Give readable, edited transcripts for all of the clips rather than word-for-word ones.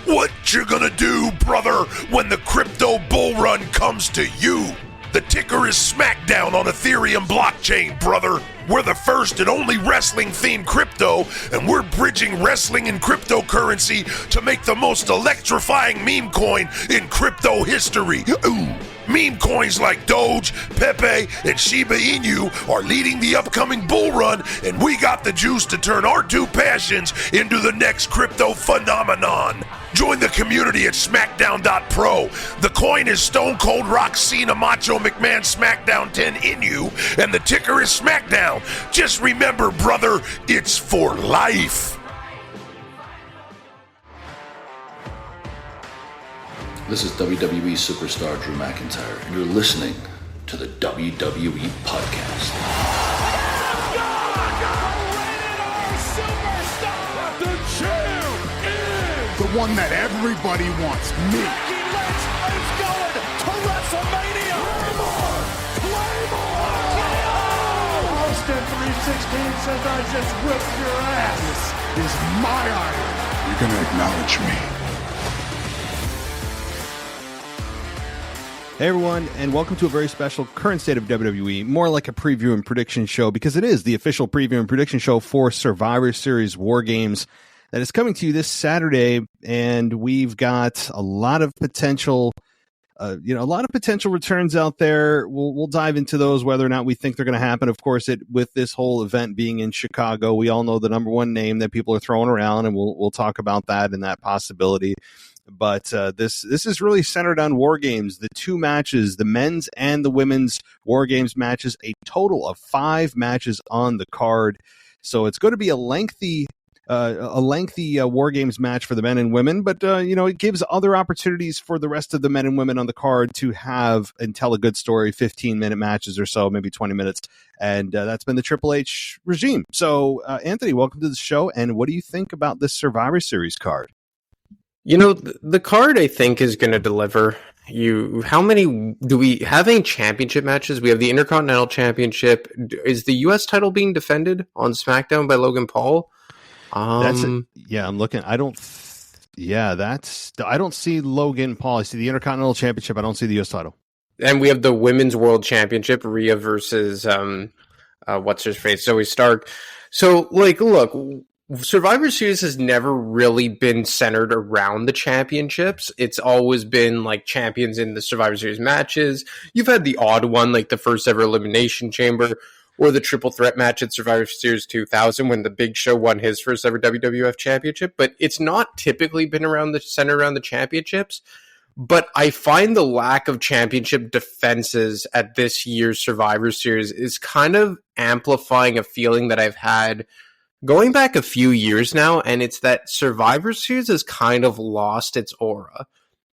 What you gonna do, brother, when the crypto bull run comes to you? The ticker is SmackDown on Ethereum blockchain, brother. We're the first and only wrestling-themed crypto, and we're bridging wrestling and cryptocurrency to make the most electrifying meme coin in crypto history. Ooh. Meme coins like Doge, Pepe, and Shiba Inu are leading the upcoming bull run, and we got the juice to turn our two passions into the next crypto phenomenon. Join the community at SmackDown.pro. The coin is Stone Cold Rock Cena Macho McMahon SmackDown 10 Inu, and the ticker is SmackDown. Just remember, brother, it's for life. This is WWE superstar Drew McIntyre, and you're listening to the WWE Podcast. The champ is the one that everybody wants, me. Becky Lynch is going to WrestleMania. Claymore! Austin 316 says I just whipped your ass. This is my honor. You're going to acknowledge me. Hey everyone, and welcome to a very special current state of WWE, more like a preview and prediction show, because it is the official preview and prediction show for Survivor Series War Games that is coming to you this Saturday, and we've got a lot of potential, returns out there. We'll dive into those, whether or not we think they're going to happen. Of course, with this whole event being in Chicago, we all know the number one name that people are throwing around, and we'll talk about that and that possibility. But this is really centered on War Games. The two matches, the men's and the women's War Games matches, a total of 5 matches on the card. So it's going to be a lengthy War Games match for the men and women. But it gives other opportunities for the rest of the men and women on the card to have and tell a good story, 15-minute matches or so, maybe 20 minutes. And that's been the Triple H regime. So Anthony, welcome to the show. And what do you think about this Survivor Series card? You know, the card, I think, is going to deliver. How many do we have? Any championship matches? We have the Intercontinental Championship. Is the U.S. title being defended on SmackDown by Logan Paul? I'm looking. I don't see Logan Paul. I see the Intercontinental Championship. I don't see the U.S. title. And we have the Women's World Championship, Rhea versus what's her face, Zoe Stark. So, look. Survivor Series has never really been centered around the championships. It's always been like champions in the Survivor Series matches. You've had the odd one, like the first ever Elimination Chamber or the triple threat match at Survivor Series 2000 when the Big Show won his first ever WWF championship. But it's not typically been centered around the championships. But I find the lack of championship defenses at this year's Survivor Series is kind of amplifying a feeling that I've had going back a few years now, and it's that Survivor Series has kind of lost its aura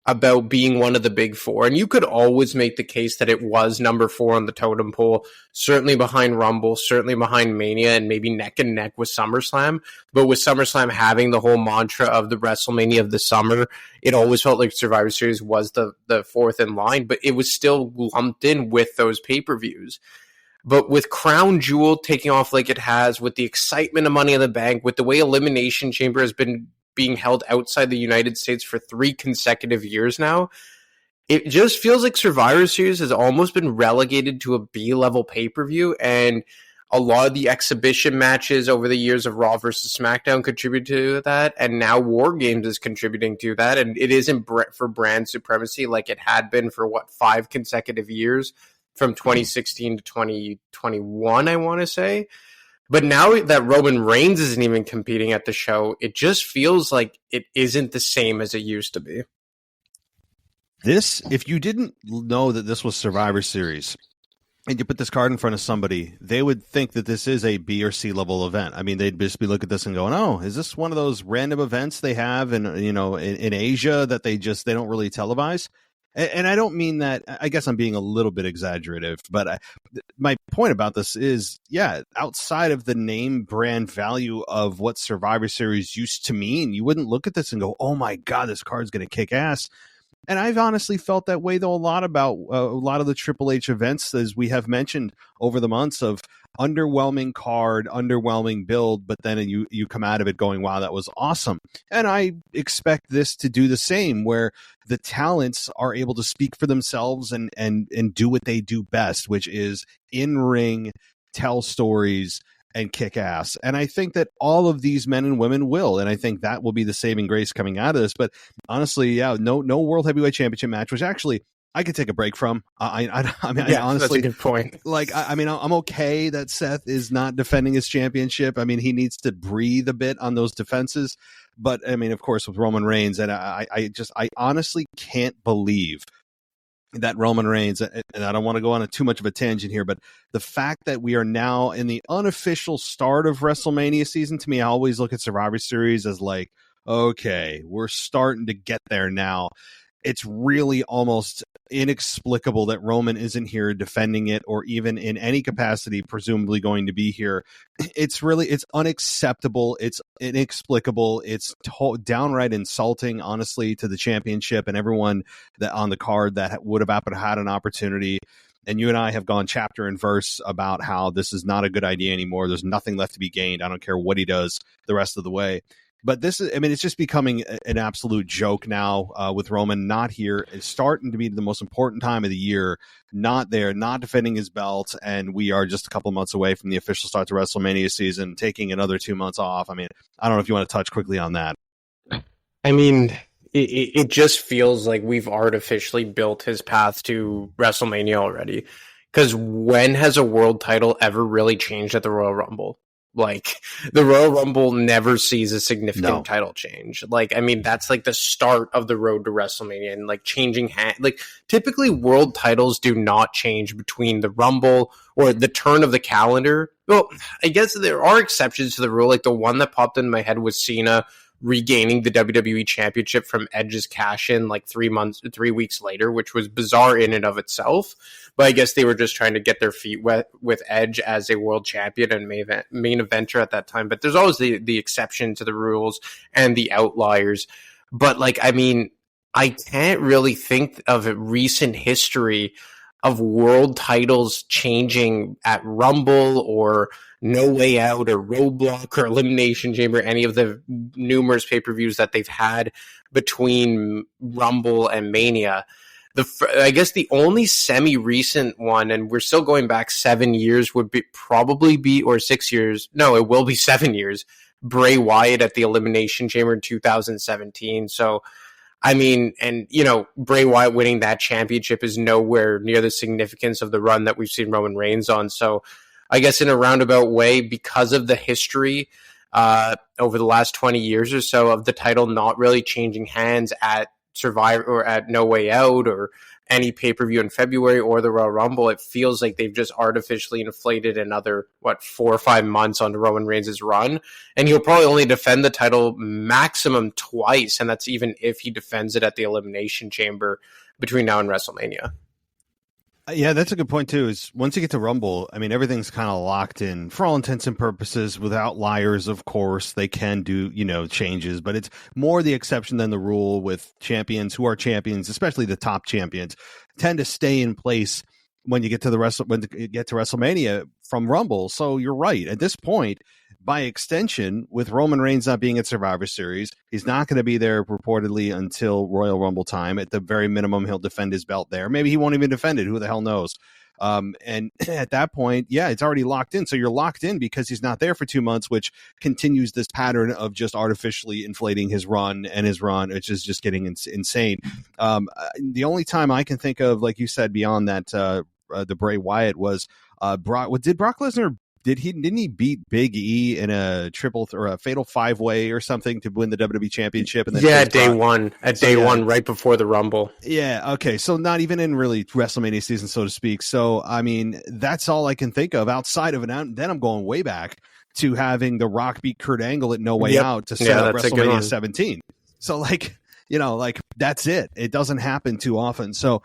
about being one of the big four. And you could always make the case that it was number 4 on the totem pole, certainly behind Rumble, certainly behind Mania, and maybe neck and neck with SummerSlam. But with SummerSlam having the whole mantra of the WrestleMania of the summer, it always felt like Survivor Series was the fourth in line, but it was still lumped in with those pay-per-views. But with Crown Jewel taking off like it has, with the excitement of Money in the Bank, with the way Elimination Chamber has been being held outside the United States for 3 consecutive years now, it just feels like Survivor Series has almost been relegated to a B-level pay-per-view, and a lot of the exhibition matches over the years of Raw versus SmackDown contribute to that, and now War Games is contributing to that, and it isn't for brand supremacy like it had been for, 5 consecutive years, from 2016 to 2021, I want to say. But now that Roman Reigns isn't even competing at the show, it just feels like it isn't the same as it used to be. If you didn't know that this was Survivor Series, and you put this card in front of somebody, they would think that this is a B or C level event. I mean, they'd just be looking at this and going, "Oh, is this one of those random events they have in Asia that they don't really televise?" And I don't mean that. I guess I'm being a little bit exaggerative, but my point about this is, outside of the name brand value of what Survivor Series used to mean, you wouldn't look at this and go, "Oh my God, this card's going to kick ass." And I've honestly felt that way, though, a lot about a lot of the Triple H events, as we have mentioned over the months, of underwhelming card, underwhelming build, but then you come out of it going, wow, that was awesome. And I expect this to do the same, where the talents are able to speak for themselves and do what they do best, which is in-ring, tell stories, and kick ass. And I think that all of these men and women will, and I think that will be the saving grace coming out of this. But honestly, yeah, no World Heavyweight Championship match, which actually I could take a break from. I mean, honestly, that's a good point. Like, I mean, I'm okay that Seth is not defending his championship. I mean, he needs to breathe a bit on those defenses. But I mean, of course, with Roman Reigns, and I honestly can't believe that Roman Reigns, and I don't want to go on too much of a tangent here, but the fact that we are now in the unofficial start of WrestleMania season, to me, I always look at Survivor Series as like, okay, we're starting to get there now. It's really almost inexplicable that Roman isn't here defending it, or even in any capacity presumably going to be here. It's unacceptable. It's inexplicable. It's downright insulting, honestly, to the championship and everyone that on the card that would have had an opportunity. And you and I have gone chapter and verse about how this is not a good idea anymore. There's nothing left to be gained. I don't care what he does the rest of the way. But this is, I mean, it's just becoming an absolute joke now with Roman not here. It's starting to be the most important time of the year, not there, not defending his belt. And we are just a couple months away from the official start to WrestleMania season, taking another 2 months off. I mean, I don't know if you want to touch quickly on that. I mean, it just feels like we've artificially built his path to WrestleMania already. Because when has a world title ever really changed at the Royal Rumble? Like, the Royal Rumble never sees a significant title change. Like, I mean, that's like the start of the road to WrestleMania, and like changing like typically world titles do not change between the Rumble or the turn of the calendar. Well, I guess there are exceptions to the rule. Like, the one that popped in my head was Cena regaining the WWE Championship from Edge's cash-in like 3 weeks later, which was bizarre in and of itself. But I guess they were just trying to get their feet wet with Edge as a world champion and main eventer at that time. But there's always the exception to the rules and the outliers. But like, I mean, I can't really think of a recent history of world titles changing at Rumble or No Way Out or Roadblock or Elimination Chamber, any of the numerous pay-per-views that they've had between Rumble and Mania. I guess the only semi-recent one, and we're still going back 7 years, would probably be, or 6 years. No, it will be 7 years. Bray Wyatt at the Elimination Chamber in 2017. So, I mean, and, you know, Bray Wyatt winning that championship is nowhere near the significance of the run that we've seen Roman Reigns on. So, I guess in a roundabout way, because of the history over the last 20 years or so of the title not really changing hands at Survivor or at No Way Out or any pay-per-view in February or the Royal Rumble, it feels like they've just artificially inflated another 4 or 5 months onto Roman Reigns' run, and he'll probably only defend the title maximum twice, and that's even if he defends it at the Elimination Chamber between now and WrestleMania. Yeah, that's a good point too, is once you get to Rumble, I mean, everything's kind of locked in for all intents and purposes. Without liars, of course, they can do, you know, changes, but it's more the exception than the rule with champions who are champions, especially the top champions, tend to stay in place when you get to WrestleMania from Rumble. So you're right. At this point, by extension, with Roman Reigns not being at Survivor Series, he's not going to be there reportedly until Royal Rumble time. At the very minimum, he'll defend his belt there. Maybe he won't even defend it. Who the hell knows? And at that point, yeah, it's already locked in. So you're locked in because he's not there for 2 months, which continues this pattern of just artificially inflating his run, which is just getting insane. The only time I can think of, like you said, beyond that, the Bray Wyatt was Brock. Did Brock Lesnar? Didn't he beat Big E in a a fatal 5-way or something to win the WWE Championship? And then day one, right before the Rumble. Yeah, okay, so not even in really WrestleMania season, so to speak. So, I mean, that's all I can think of outside of it. Then I'm going way back to having The Rock beat Kurt Angle at No Way Out to set up WrestleMania 17. So, like, you know, like, that's it. It doesn't happen too often. So,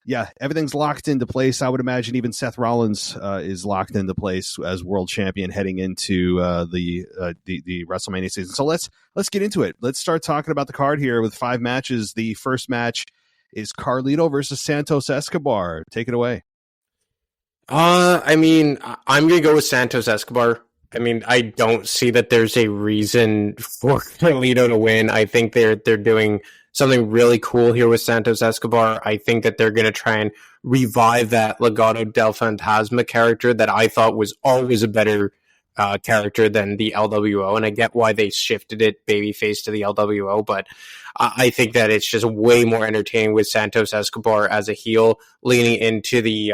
yeah, everything's locked into place. I would imagine even Seth Rollins is locked into place as world champion heading into the WrestleMania season. So let's get into it. Let's start talking about the card here with 5 matches. The first match is Carlito versus Santos Escobar. Take it away. I mean, I'm going to go with Santos Escobar. I mean, I don't see that there's a reason for Carlito to win. I think they're doing something really cool here with Santos Escobar. I think that they're going to try and revive that Legado del Fantasma character that I thought was always a better character than the LWO, and I get why they shifted it babyface to the LWO, but I think that it's just way more entertaining with Santos Escobar as a heel, leaning into the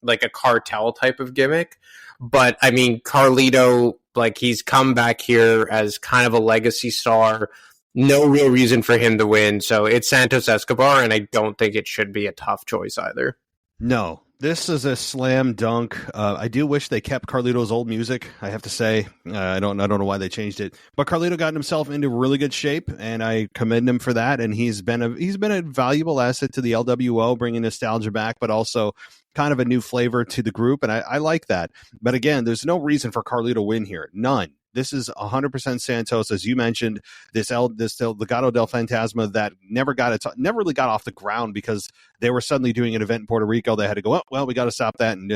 like a cartel type of gimmick. But I mean, Carlito, like, he's come back here as kind of a legacy star. No real reason for him to win, so it's Santos Escobar, and I don't think it should be a tough choice either. No, this is a slam dunk. I do wish they kept Carlito's old music, I have to say. I don't know why they changed it. But Carlito got himself into really good shape, and I commend him for that. And he's been a valuable asset to the LWO, bringing nostalgia back, but also kind of a new flavor to the group. And I like that. But again, there's no reason for Carlito to win here. None. This is 100% Santos, as you mentioned. This Legado del Fantasma that never really got off the ground because they were suddenly doing an event in Puerto Rico. They had to go, oh, well, we got to stop that and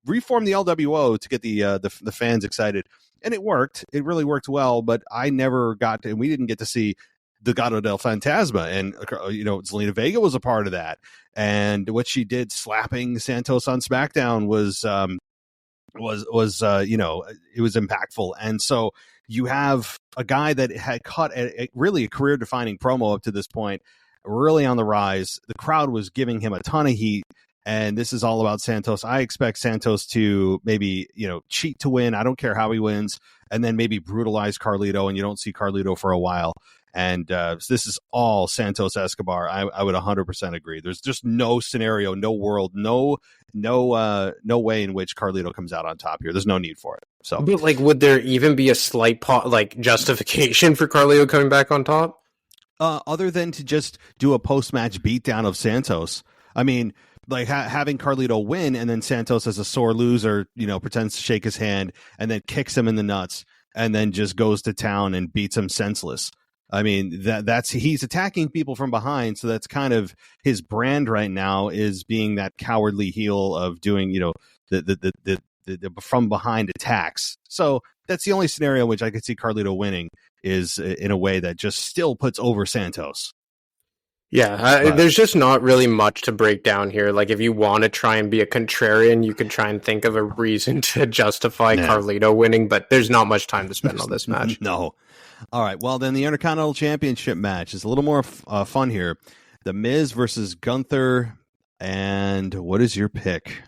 reform the LWO to get the fans excited, and it worked. It really worked well. But I never got to, and we didn't get to see the Legado del Fantasma, and Zelina Vega was a part of that, and what she did slapping Santos on SmackDown was it was impactful. And so you have a guy that had cut really a career defining promo up to this point, really on the rise. The crowd was giving him a ton of heat, and this is all about Santos. I expect Santos to maybe cheat to win. I don't care how he wins, and then maybe brutalize Carlito, and you don't see Carlito for a while. And this is all Santos Escobar. I would 100% agree. There's just no scenario, no world, no way in which Carlito comes out on top here. There's no need for it. So, but would there even be a slight justification for Carlito coming back on top? Other than to just do a post-match beatdown of Santos. I mean, having Carlito win and then Santos as a sore loser, pretends to shake his hand and then kicks him in the nuts and then just goes to town and beats him senseless. I mean, that's he's attacking people from behind, so that's kind of his brand right now, is being that cowardly heel of doing the from behind attacks. So that's the only scenario in which I could see Carlito winning, is in a way that just still puts over Santos. Yeah, there's just not really much to break down here. Like, if you want to try and be a contrarian, you could try and think of a reason to justify Carlito winning, but there's not much time to spend on this match. No. All right, well, then the Intercontinental Championship match is a little more fun here. The Miz versus Gunther, and what is your pick?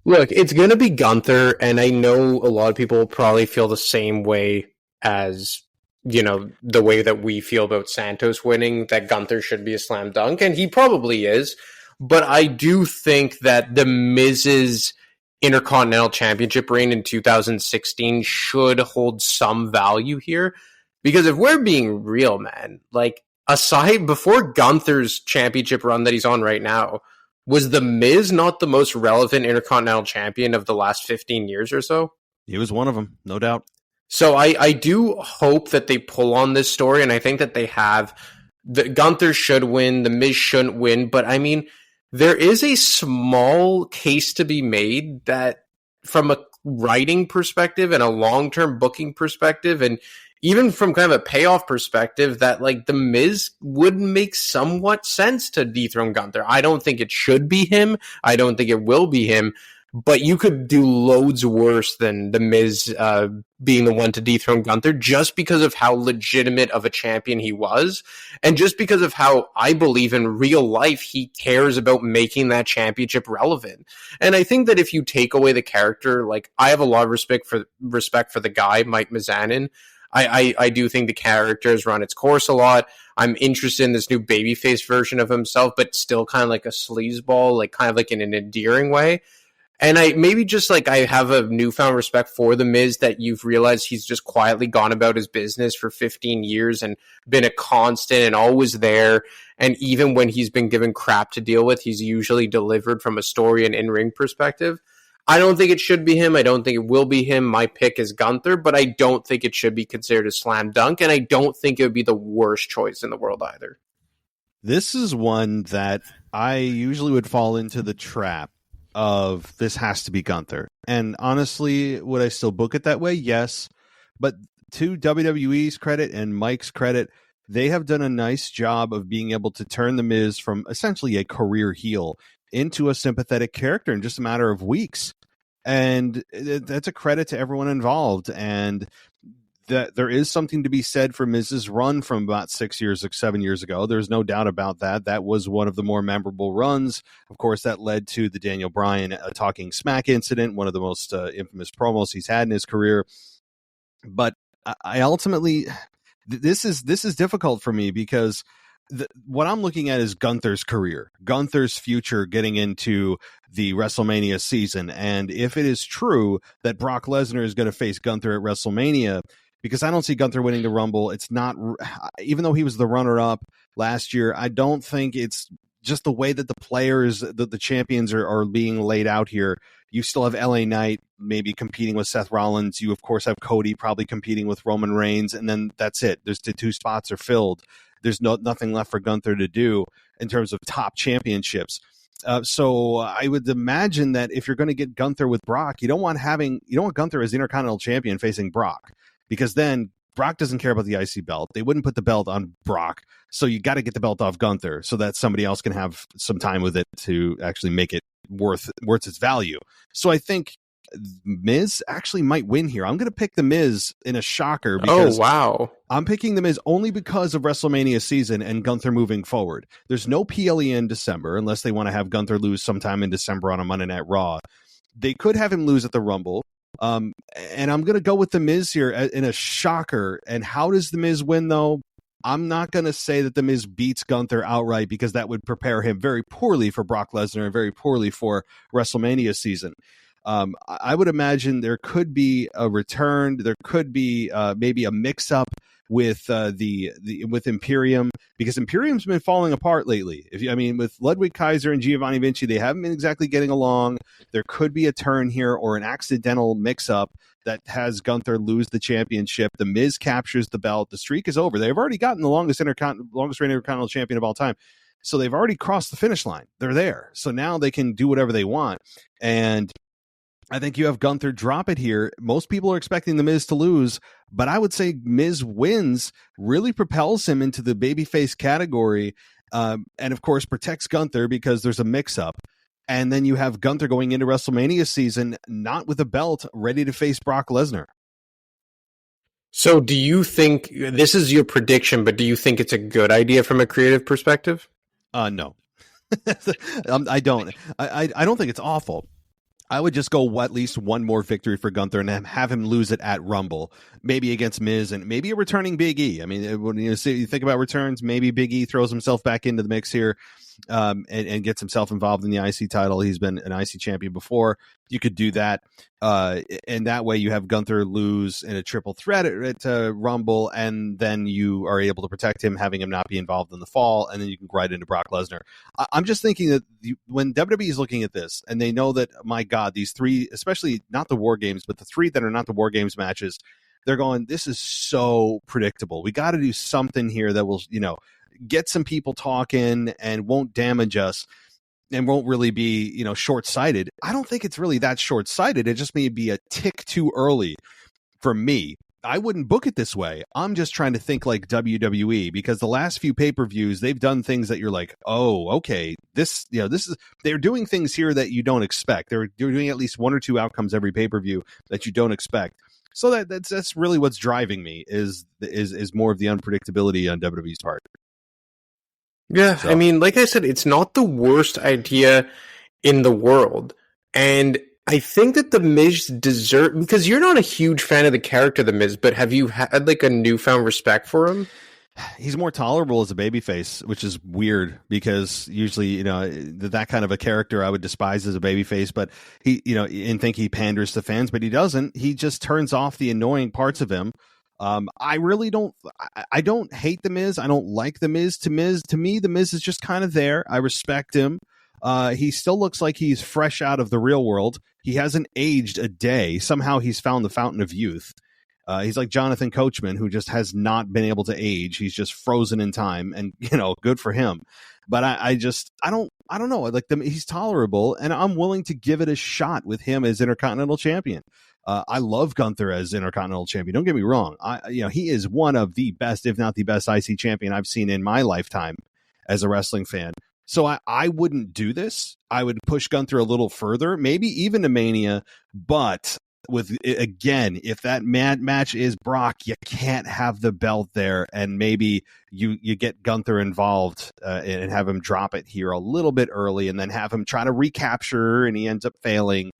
Look, it's going to be Gunther, and I know a lot of people will probably feel the same way as, the way that we feel about Santos winning, that Gunther should be a slam dunk, and he probably is. But I do think that the Miz's Intercontinental Championship reign in 2016 should hold some value here. Because if we're being real, man, aside, before Gunther's championship run that he's on right now, was The Miz not the most relevant Intercontinental Champion of the last 15 years or so? He was one of them, no doubt. So I do hope that they pull on this story, and I think that they have. Gunther should win, The Miz shouldn't win, but I mean, there is a small case to be made that from a writing perspective and a long-term booking perspective, and even from kind of a payoff perspective, that The Miz would make somewhat sense to dethrone Gunther. I don't think it should be him. I don't think it will be him. But you could do loads worse than The Miz being the one to dethrone Gunther, just because of how legitimate of a champion he was, and just because of how I believe in real life he cares about making that championship relevant. And I think that if you take away the character, I have a lot of respect for the guy, Mike Mizanin. I do think the character has run its course a lot. I'm interested in this new babyface version of himself, but still kind of like a sleazeball, in an endearing way. And I have a newfound respect for The Miz, that you've realized he's just quietly gone about his business for 15 years and been a constant and always there. And even when he's been given crap to deal with, he's usually delivered from a story and in-ring perspective. I don't think it should be him. I don't think it will be him. My pick is Gunther, but I don't think it should be considered a slam dunk, and I don't think it would be the worst choice in the world either. This is one that I usually would fall into the trap of this has to be Gunther. And honestly, would I still book it that way? Yes. But to WWE's credit and Mike's credit, they have done a nice job of being able to turn The Miz from essentially a career heel into a sympathetic character in just a matter of weeks. And that's a credit to everyone involved. And that there is something to be said for Miz's run from about 7 years ago. There's no doubt about that. That was one of the more memorable runs. Of course, that led to the Daniel Bryan talking smack incident, one of the most infamous promos he's had in his career. But I ultimately, this is difficult for me because what I'm looking at is Gunther's career, Gunther's future getting into the WrestleMania season. And if it is true that Brock Lesnar is going to face Gunther at WrestleMania, because I don't see Gunther winning the Rumble. It's not, even though he was the runner-up last year, I don't think it's just the way that the players, the champions are being laid out here. You still have LA Knight maybe competing with Seth Rollins. You, of course, have Cody probably competing with Roman Reigns, and then that's it. There's the 2 spots are filled. There's nothing left for Gunther to do in terms of top championships. So I would imagine that if you're going to get Gunther with Brock, you don't want Gunther as the Intercontinental Champion facing Brock. Because then Brock doesn't care about the IC belt. They wouldn't put the belt on Brock. So you got to get the belt off Gunther so that somebody else can have some time with it to actually make it worth its value. So I think Miz actually might win here. I'm going to pick the Miz in a shocker. Because wow. I'm picking the Miz only because of WrestleMania season and Gunther moving forward. There's no PLE in December unless they want to have Gunther lose sometime in December on a Monday Night Raw. They could have him lose at the Rumble. And I'm going to go with the Miz here in a shocker. And how does the Miz win, though? I'm not going to say that the Miz beats Gunther outright because that would prepare him very poorly for Brock Lesnar and very poorly for WrestleMania season. I would imagine there could be a return. There could be maybe a mix-up with with Imperium, because Imperium's been falling apart lately. With Ludwig Kaiser and Giovanni Vinci, they haven't been exactly getting along. There could be a turn here or an accidental mix-up that has Gunther lose the championship. The Miz captures the belt. The streak is over. They've already gotten the longest reigning Intercontinental champion of all time. So they've already crossed the finish line. They're there. So now they can do whatever they want. And I think you have Gunther drop it here. Most people are expecting the Miz to lose, but I would say Miz wins, really propels him into the babyface category, and of course protects Gunther because there's a mix-up. And then you have Gunther going into WrestleMania season, not with a belt, ready to face Brock Lesnar. So do you think, this is your prediction, but do you think it's a good idea from a creative perspective? No. I don't. I don't think it's awful. I would just go at least one more victory for Gunther and have him lose it at Rumble, maybe against Miz and maybe a returning Big E. I mean, when you think about returns, maybe Big E throws himself back into the mix here and gets himself involved in the IC title. He's been an IC champion before. You could do that. And that way you have Gunther lose in a triple threat at Rumble, and then you are able to protect him, having him not be involved in the fall, and then you can go right into Brock Lesnar. I'm just thinking that when WWE is looking at this, and they know that, my God, these 3, especially not the War Games, but the 3 that are not the War Games matches, they're going, this is so predictable. We got to do something here that will, get some people talking and won't damage us and won't really be, short-sighted. I don't think it's really that short-sighted. It just may be a tick too early for me. I wouldn't book it this way. I'm just trying to think like WWE, because the last few pay-per-views, they've done things that you're like, oh, okay, this is, they're doing things here that you don't expect. They're doing at least 1 or 2 outcomes every pay-per-view that you don't expect. So that's really what's driving me is more of the unpredictability on WWE's part. Yeah, so. I mean, like I said, it's not the worst idea in the world. And I think that the Miz deserve, because you're not a huge fan of the character The Miz, but have you had like a newfound respect for him? He's more tolerable as a babyface, which is weird because usually, that kind of a character I would despise as a babyface, but he, and think he panders to fans, but he doesn't. He just turns off the annoying parts of him. I really don't. I don't hate the Miz. I don't like the Miz. To me, the Miz is just kind of there. I respect him. He still looks like he's fresh out of the real world. He hasn't aged a day. Somehow he's found the fountain of youth. He's like Jonathan Coachman, who just has not been able to age. He's just frozen in time, and good for him. But I don't know. Like he's tolerable, and I'm willing to give it a shot with him as Intercontinental Champion. I love Gunther as Intercontinental Champion. Don't get me wrong. He is one of the best, if not the best, IC champion I've seen in my lifetime as a wrestling fan. So I wouldn't do this. I would push Gunther a little further, maybe even to Mania. But if that match is Brock, you can't have the belt there, and maybe you get Gunther involved and have him drop it here a little bit early, and then have him try to recapture, and he ends up failing,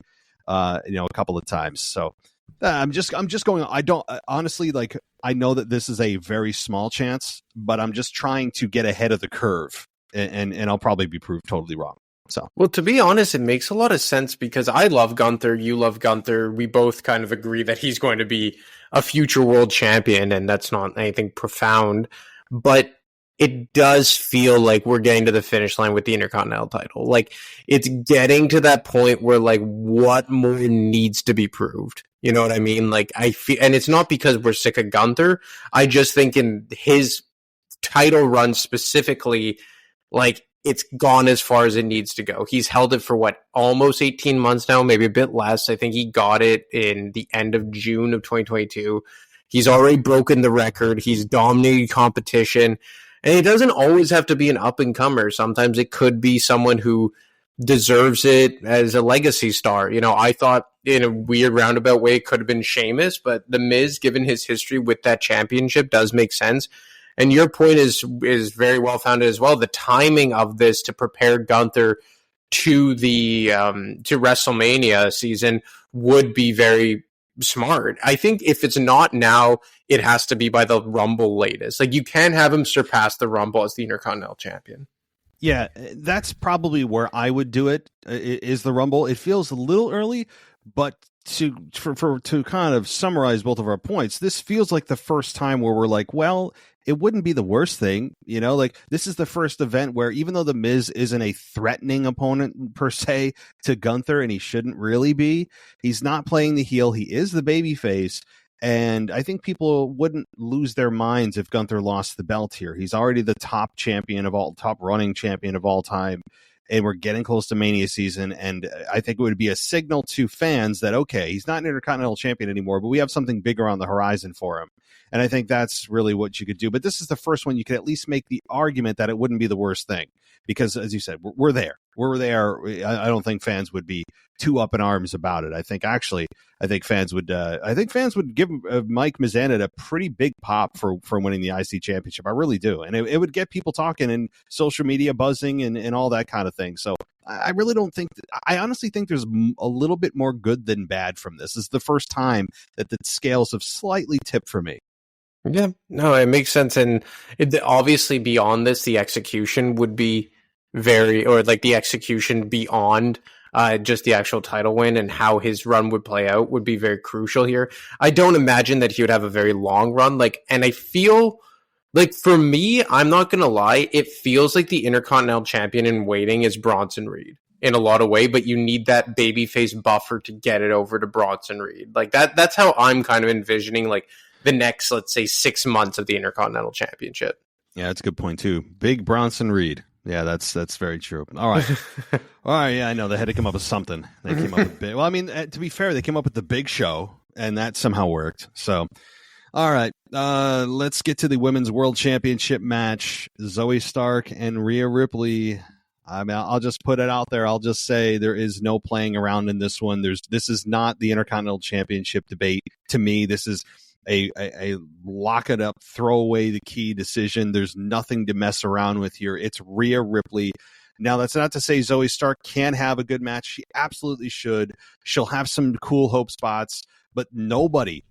a couple of times. So I'm just going. I don't honestly like. I know that this is a very small chance, but I'm just trying to get ahead of the curve, and I'll probably be proved totally wrong. So, well, to be honest, it makes a lot of sense because I love Gunther. You love Gunther. We both kind of agree that he's going to be a future world champion, and that's not anything profound. But it does feel like we're getting to the finish line with the Intercontinental title. Like, it's getting to that point where, like, what more needs to be proved? You know what I mean? Like, I feel, and it's not because we're sick of Gunther. I just think in his title run specifically, like, it's gone as far as it needs to go. He's held it for almost 18 months now, maybe a bit less. I think he got it in the end of June of 2022. He's already broken the record. He's dominated competition. And it doesn't always have to be an up-and-comer. Sometimes it could be someone who deserves it as a legacy star. I thought in a weird roundabout way it could have been Sheamus, but The Miz, given his history with that championship, does make sense. And your point is very well founded as well. The timing of this to prepare Gunther to the to WrestleMania season would be very smart. I think if it's not now, it has to be by the Rumble latest. Like, you can have him surpass the Rumble as the Intercontinental Champion. Yeah, that's probably where I would do it. Is the Rumble? It feels a little early, but to kind of summarize both of our points, this feels like the first time where we're like, well, it wouldn't be the worst thing, like this is the first event where even though The Miz isn't a threatening opponent per se to Gunther, and he shouldn't really be, he's not playing the heel. He is the babyface. And I think people wouldn't lose their minds if Gunther lost the belt here. He's already the top running champion of all time. And we're getting close to Mania season, and I think it would be a signal to fans that, okay, he's not an Intercontinental Champion anymore, but we have something bigger on the horizon for him. And I think that's really what you could do. But this is the first one you could at least make the argument that it wouldn't be the worst thing. Because, as you said, we're there. We're there. I don't think fans would be too up in arms about it. I think fans would give Mike Mizanin a pretty big pop for winning the IC championship. I really do. And it would get people talking and social media buzzing and all that kind of thing. So I really don't think I honestly think there's a little bit more good than bad from this. This is the first time that the scales have slightly tipped for me. Yeah, no, it makes sense. And obviously beyond this, the execution would be the execution beyond just the actual title win and how his run would play out would be very crucial here. I don't imagine that he would have a very long run. And I feel like, for me, I'm not going to lie, it feels like the Intercontinental Champion in waiting is Bronson Reed in a lot of way, but you need that babyface buffer to get it over to Bronson Reed. Like that's how I'm kind of envisioning the next, let's say, 6 months of the Intercontinental Championship. Yeah, that's a good point too. Big Bronson Reed. Yeah, that's very true. All right. Yeah, I know they had to come up with something. They came up with big. Well, I mean, to be fair, they came up with the Big Show, and that somehow worked. So, all right, let's get to the Women's World Championship match. Zoe Stark and Rhea Ripley. I mean, I'll just put it out there. I'll just say there is no playing around in this one. This is not the Intercontinental Championship debate. To me, this is a lock it up, throw away the key decision. There's nothing to mess around with here. It's Rhea Ripley. Now, that's not to say Zoe Stark can have a good match. She absolutely should. She'll have some cool hope spots, but nobody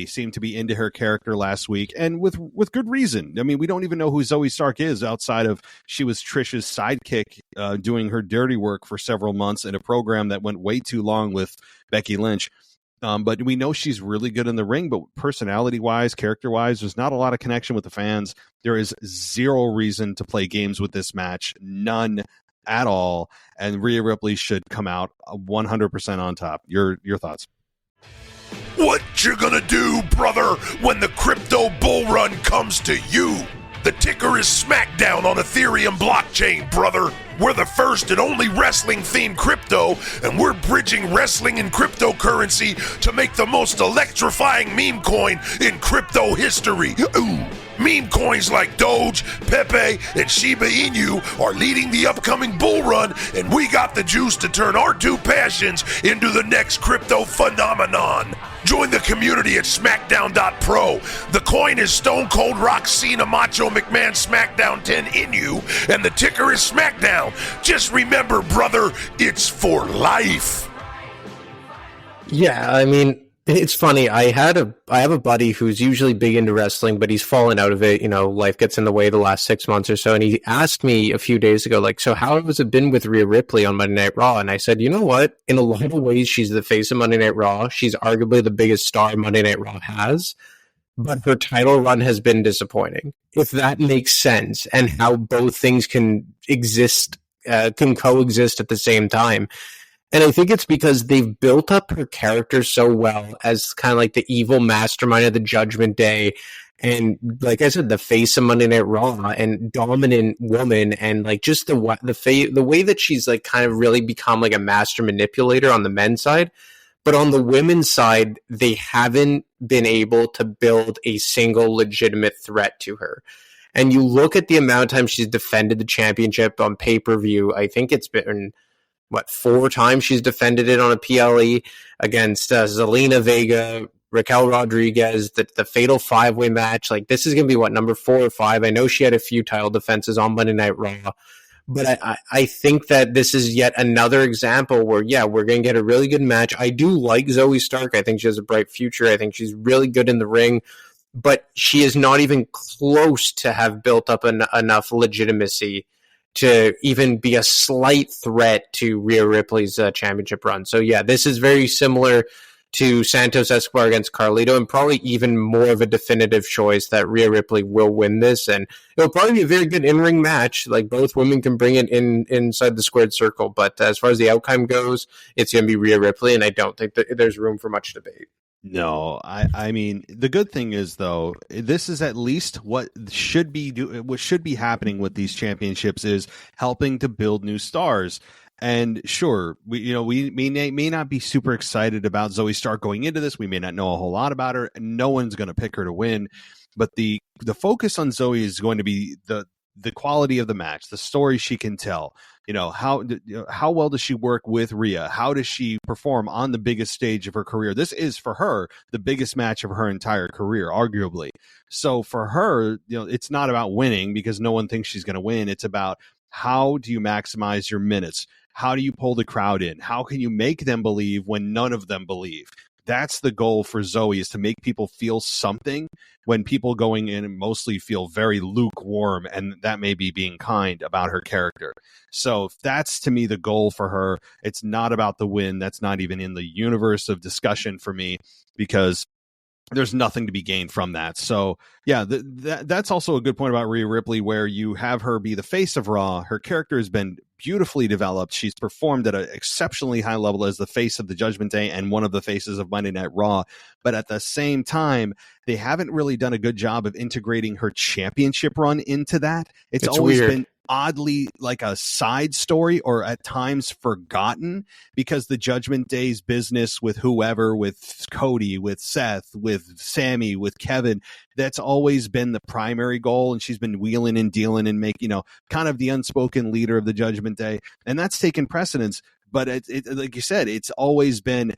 seemed to be into her character last week, and with good reason. I mean, we don't even know who Zoe Stark is outside of she was Trish's sidekick doing her dirty work for several months in a program that went way too long with Becky Lynch. But we know she's really good in the ring, but personality-wise, character-wise, there's not a lot of connection with the fans. There is zero reason to play games with this match. None at all. And Rhea Ripley should come out 100% on top. Your thoughts? What you gonna do, brother, when the crypto bull run comes to you? The ticker is SmackDown on Ethereum blockchain, brother. We're the first and only wrestling-themed crypto, and we're bridging wrestling and cryptocurrency to make the most electrifying meme coin in crypto history. Ooh. Meme coins like Doge, Pepe, and Shiba Inu are leading the upcoming bull run, and we got the juice to turn our two passions into the next crypto phenomenon. Join the community at SmackDown.pro. The coin is Stone Cold Rock Cena Macho McMahon SmackDown 10 Inu, and the ticker is SmackDown. Just remember, brother, it's for life. Yeah, I mean, it's funny. I have a buddy who's usually big into wrestling, but he's fallen out of it. You know, life gets in the way the last 6 months or so. And he asked me a few days ago, like, so how has it been with Rhea Ripley on Monday Night Raw? And I said, you know what? In a lot of ways, she's the face of Monday Night Raw. She's arguably the biggest star Monday Night Raw has. But her title run has been disappointing. If that makes sense, and how both things can exist, can coexist at the same time. And I think it's because they've built up her character so well as kind of like the evil mastermind of the Judgment Day. And like I said, the face of Monday Night Raw and dominant woman. And like just the way that she's like kind of really become like a master manipulator on the men's side. But on the women's side, they haven't been able to build a single legitimate threat to her. And you look at the amount of time she's defended the championship on pay-per-view. I think it's been 4 times she's defended it on a PLE against Zelina Vega, Raquel Rodriguez, the fatal 5-way match. Like, this is going to be number 4 or 5. I know she had a few title defenses on Monday Night Raw, but I think that this is yet another example where, yeah, we're going to get a really good match. I do like Zoe Stark. I think she has a bright future. I think she's really good in the ring, but she is not even close to have built up enough legitimacy to even be a slight threat to Rhea Ripley's championship run. So yeah, this is very similar to Santos Escobar against Carlito, and probably even more of a definitive choice that Rhea Ripley will win this, and it'll probably be a very good in-ring match. Like, both women can bring it inside the squared circle, but as far as the outcome goes, it's going to be Rhea Ripley, and I don't think that there's room for much debate. No, I mean, the good thing is, though, this is at least what should be happening with these championships, is helping to build new stars. And sure, we may not be super excited about Zoe Stark going into this. We may not know a whole lot about her, and no one's going to pick her to win. But the focus on Zoe is going to be the quality of the match, the story she can tell. How well does she work with Rhea? How does she perform on the biggest stage of her career? This is, for her, the biggest match of her entire career, arguably. So for her, it's not about winning, because no one thinks she's going to win. It's about, how do you maximize your minutes? How do you pull the crowd in? How can you make them believe when none of them believe? That's the goal for Zoe, is to make people feel something when people going in mostly feel very lukewarm, and that may be being kind about her character. So that's, to me, the goal for her. It's not about the win. That's not even in the universe of discussion for me, because there's nothing to be gained from that. So yeah, that's also a good point about Rhea Ripley, where you have her be the face of Raw. Her character has been beautifully developed. She's performed at an exceptionally high level as the face of the Judgment Day and one of the faces of Monday Night Raw. But at the same time, they haven't really done a good job of integrating her championship run into that. It's always weird. Been oddly like a side story, or at times forgotten, because the Judgment Day's business with whoever, with Cody, with Seth, with Sammy, with Kevin, that's always been the primary goal, and she's been wheeling and dealing and kind of the unspoken leader of the Judgment Day, and that's taken precedence. But it like you said, it's always been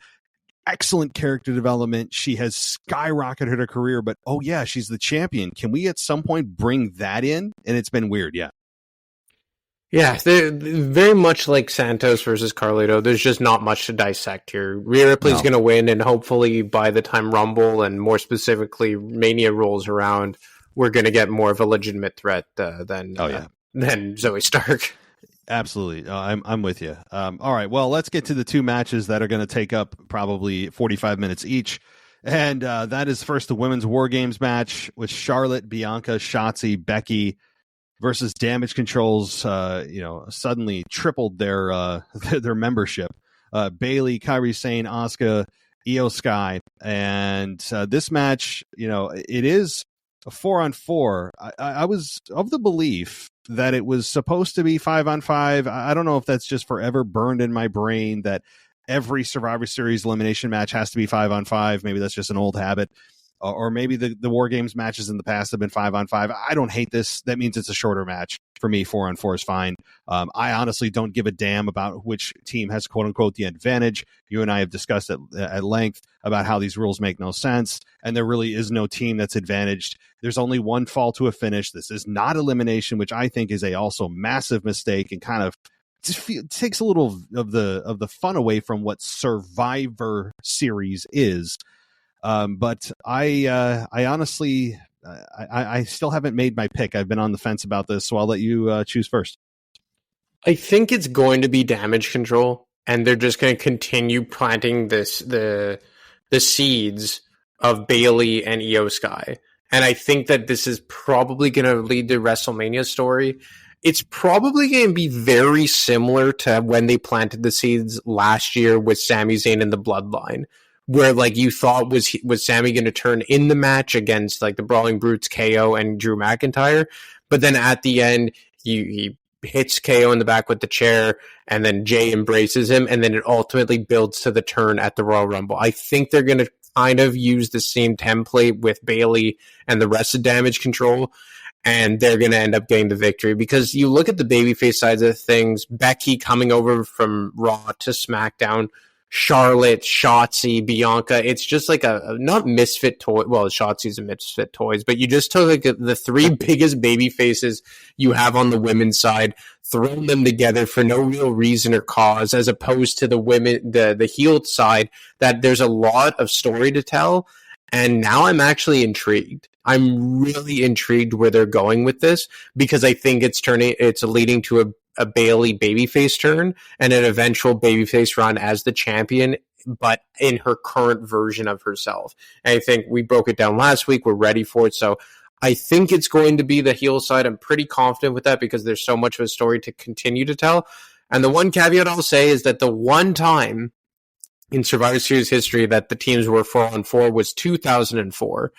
excellent character development. She has skyrocketed her career, but oh yeah, she's the champion. Can we at some point bring that in? And it's been weird. Yeah, they're very much like Santos versus Carlito. There's just not much to dissect here. Rhea Ripley's going to win, and hopefully by the time Rumble, and more specifically Mania, rolls around, we're going to get more of a legitimate threat than Zoe Stark. Absolutely. I'm with you. All right, well, let's get to the 2 matches that are going to take up probably 45 minutes each. And that is first the Women's War Games match with Charlotte, Bianca, Shotzi, Becky versus Damage Control's, suddenly tripled their membership. Bayley, Kairi Sane, Asuka, Io Sky. And this match, it is a 4-on-4. I was of the belief that it was supposed to be 5-on-5. I don't know if that's just forever burned in my brain that every Survivor Series elimination match has to be 5-on-5. Maybe that's just an old habit. Or maybe the War Games matches in the past have been 5-on-5. I don't hate this. That means it's a shorter match. For me, 4-on-4 is fine. I honestly don't give a damn about which team has, quote unquote, the advantage. You and I have discussed at length about how these rules make no sense, and there really is no team that's advantaged. There's only one fall to a finish. This is not elimination, which I think is a also massive mistake and kind of takes a little of the fun away from what Survivor Series is. But I honestly, I still haven't made my pick. I've been on the fence about this, so I'll let you choose first. I think it's going to be Damage Control, and they're just going to continue planting the seeds of Bayley and Io Sky. And I think that this is probably going to lead to WrestleMania story. It's probably going to be very similar to when they planted the seeds last year with Sami Zayn and the Bloodline, where like you thought was Sami going to turn in the match against like the Brawling Brutes, KO and Drew McIntyre, but then at the end he hits KO in the back with the chair, and then Jay embraces him, and then it ultimately builds to the turn at the Royal Rumble. I think they're going to kind of use the same template with Bayley and the rest of Damage Control, and they're going to end up getting the victory, because you look at the babyface sides of things, Becky coming over from Raw to SmackDown, Charlotte, Shotzi, Bianca. It's just like a not misfit toy. Well, Shotzi's a misfit toys, but you just took like the three biggest baby faces you have on the women's side, thrown them together for no real reason or cause, as opposed to the women, the heeled side, that there's a lot of story to tell. And now I'm actually intrigued. I'm really intrigued where they're going with this, because I think it's leading to a Bayley babyface turn and an eventual babyface run as the champion, but in her current version of herself. And I think we broke it down last week. We're ready for it. So I think it's going to be the heel side. I'm pretty confident with that, because there's so much of a story to continue to tell. And the one caveat I'll say is that the one time in Survivor Series history that the teams were 4-on-4 was 2004.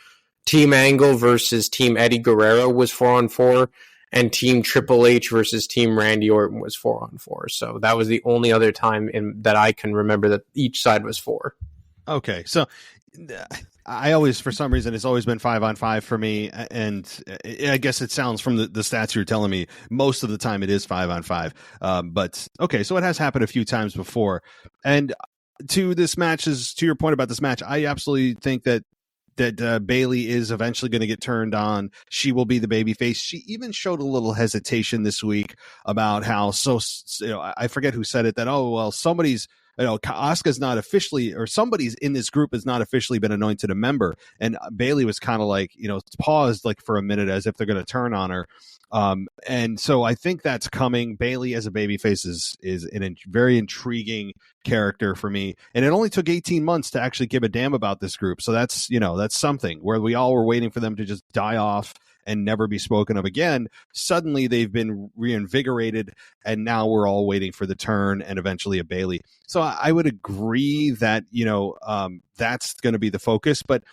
Team Angle versus Team Eddie Guerrero was 4-on-4, and Team Triple H versus Team Randy Orton was 4-on-4. So that was the only other time that I can remember that each side was 4. Okay, so I always, for some reason, it's always been 5-on-5 for me, and I guess it sounds from the stats you're telling me, most of the time it is 5-on-5. But okay, so it has happened a few times before. And to your point about this match, I absolutely think that Bayley is eventually going to get turned on. She will be the babyface. She even showed a little hesitation this week about how I forget who said it, that, oh, well, somebody's, Asuka's not officially, or somebody's in this group has not officially been anointed a member. And Bayley was kind of like, paused like for a minute as if they're going to turn on her. And so I think that's coming. Bayley as a babyface is a very intriguing character for me. And it only took 18 months to actually give a damn about this group. So that's something where we all were waiting for them to just die off and never be spoken of again. Suddenly they've been reinvigorated, and now we're all waiting for the turn and eventually a Bayley. So I would agree that, that's going to be the focus, but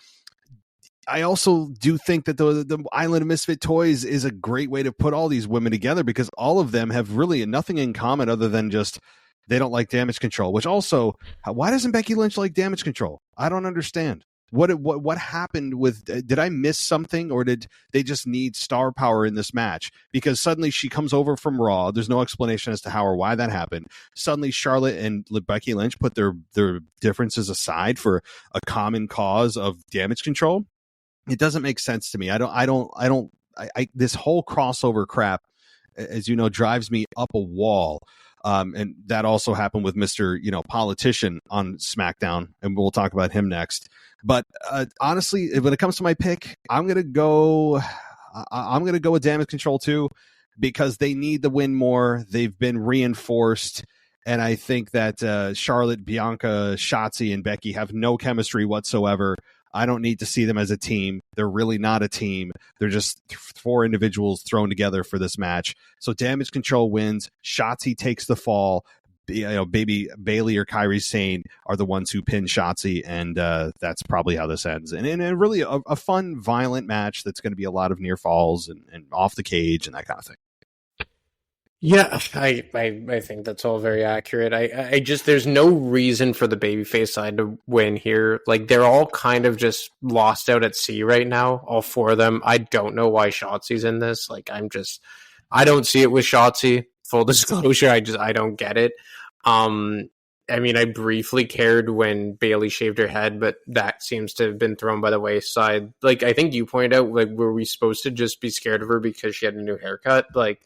I also do think that the Island of Misfit Toys is a great way to put all these women together, because all of them have really nothing in common other than just they don't like Damage Control, which also, why doesn't Becky Lynch like Damage Control? I don't understand. What happened with, did I miss something, or did they just need star power in this match? Because suddenly she comes over from Raw. There's no explanation as to how or why that happened. Suddenly Charlotte and Becky Lynch put their differences aside for a common cause of Damage Control. It doesn't make sense to me. This whole crossover crap, as you know, drives me up a wall. And that also happened with Mr. Politician on SmackDown, and we'll talk about him next. But honestly, when it comes to my pick, I'm gonna go with Damage Control too, because they need the win more. They've been reinforced, and I think that Charlotte, Bianca, Shotzi, and Becky have no chemistry whatsoever. I don't need to see them as a team. They're really not a team. They're just 4 individuals thrown together for this match. So Damage Control wins. Shotzi takes the fall. baby Bailey or Kairi Sane are the ones who pin Shotzi, and that's probably how this ends. And really a fun, violent match that's going to be a lot of near falls and off the cage and that kind of thing. Yeah, I think that's all very accurate. I just, there's no reason for the babyface side to win here. Like, they're all kind of just lost out at sea right now, all four of them. I don't know why Shotzi's in this. Like, I don't see it with Shotzi. Full disclosure, I don't get it. I mean, I briefly cared when Bailey shaved her head, but that seems to have been thrown by the wayside. Like, I think you pointed out, like, were we supposed to just be scared of her because she had a new haircut? Like,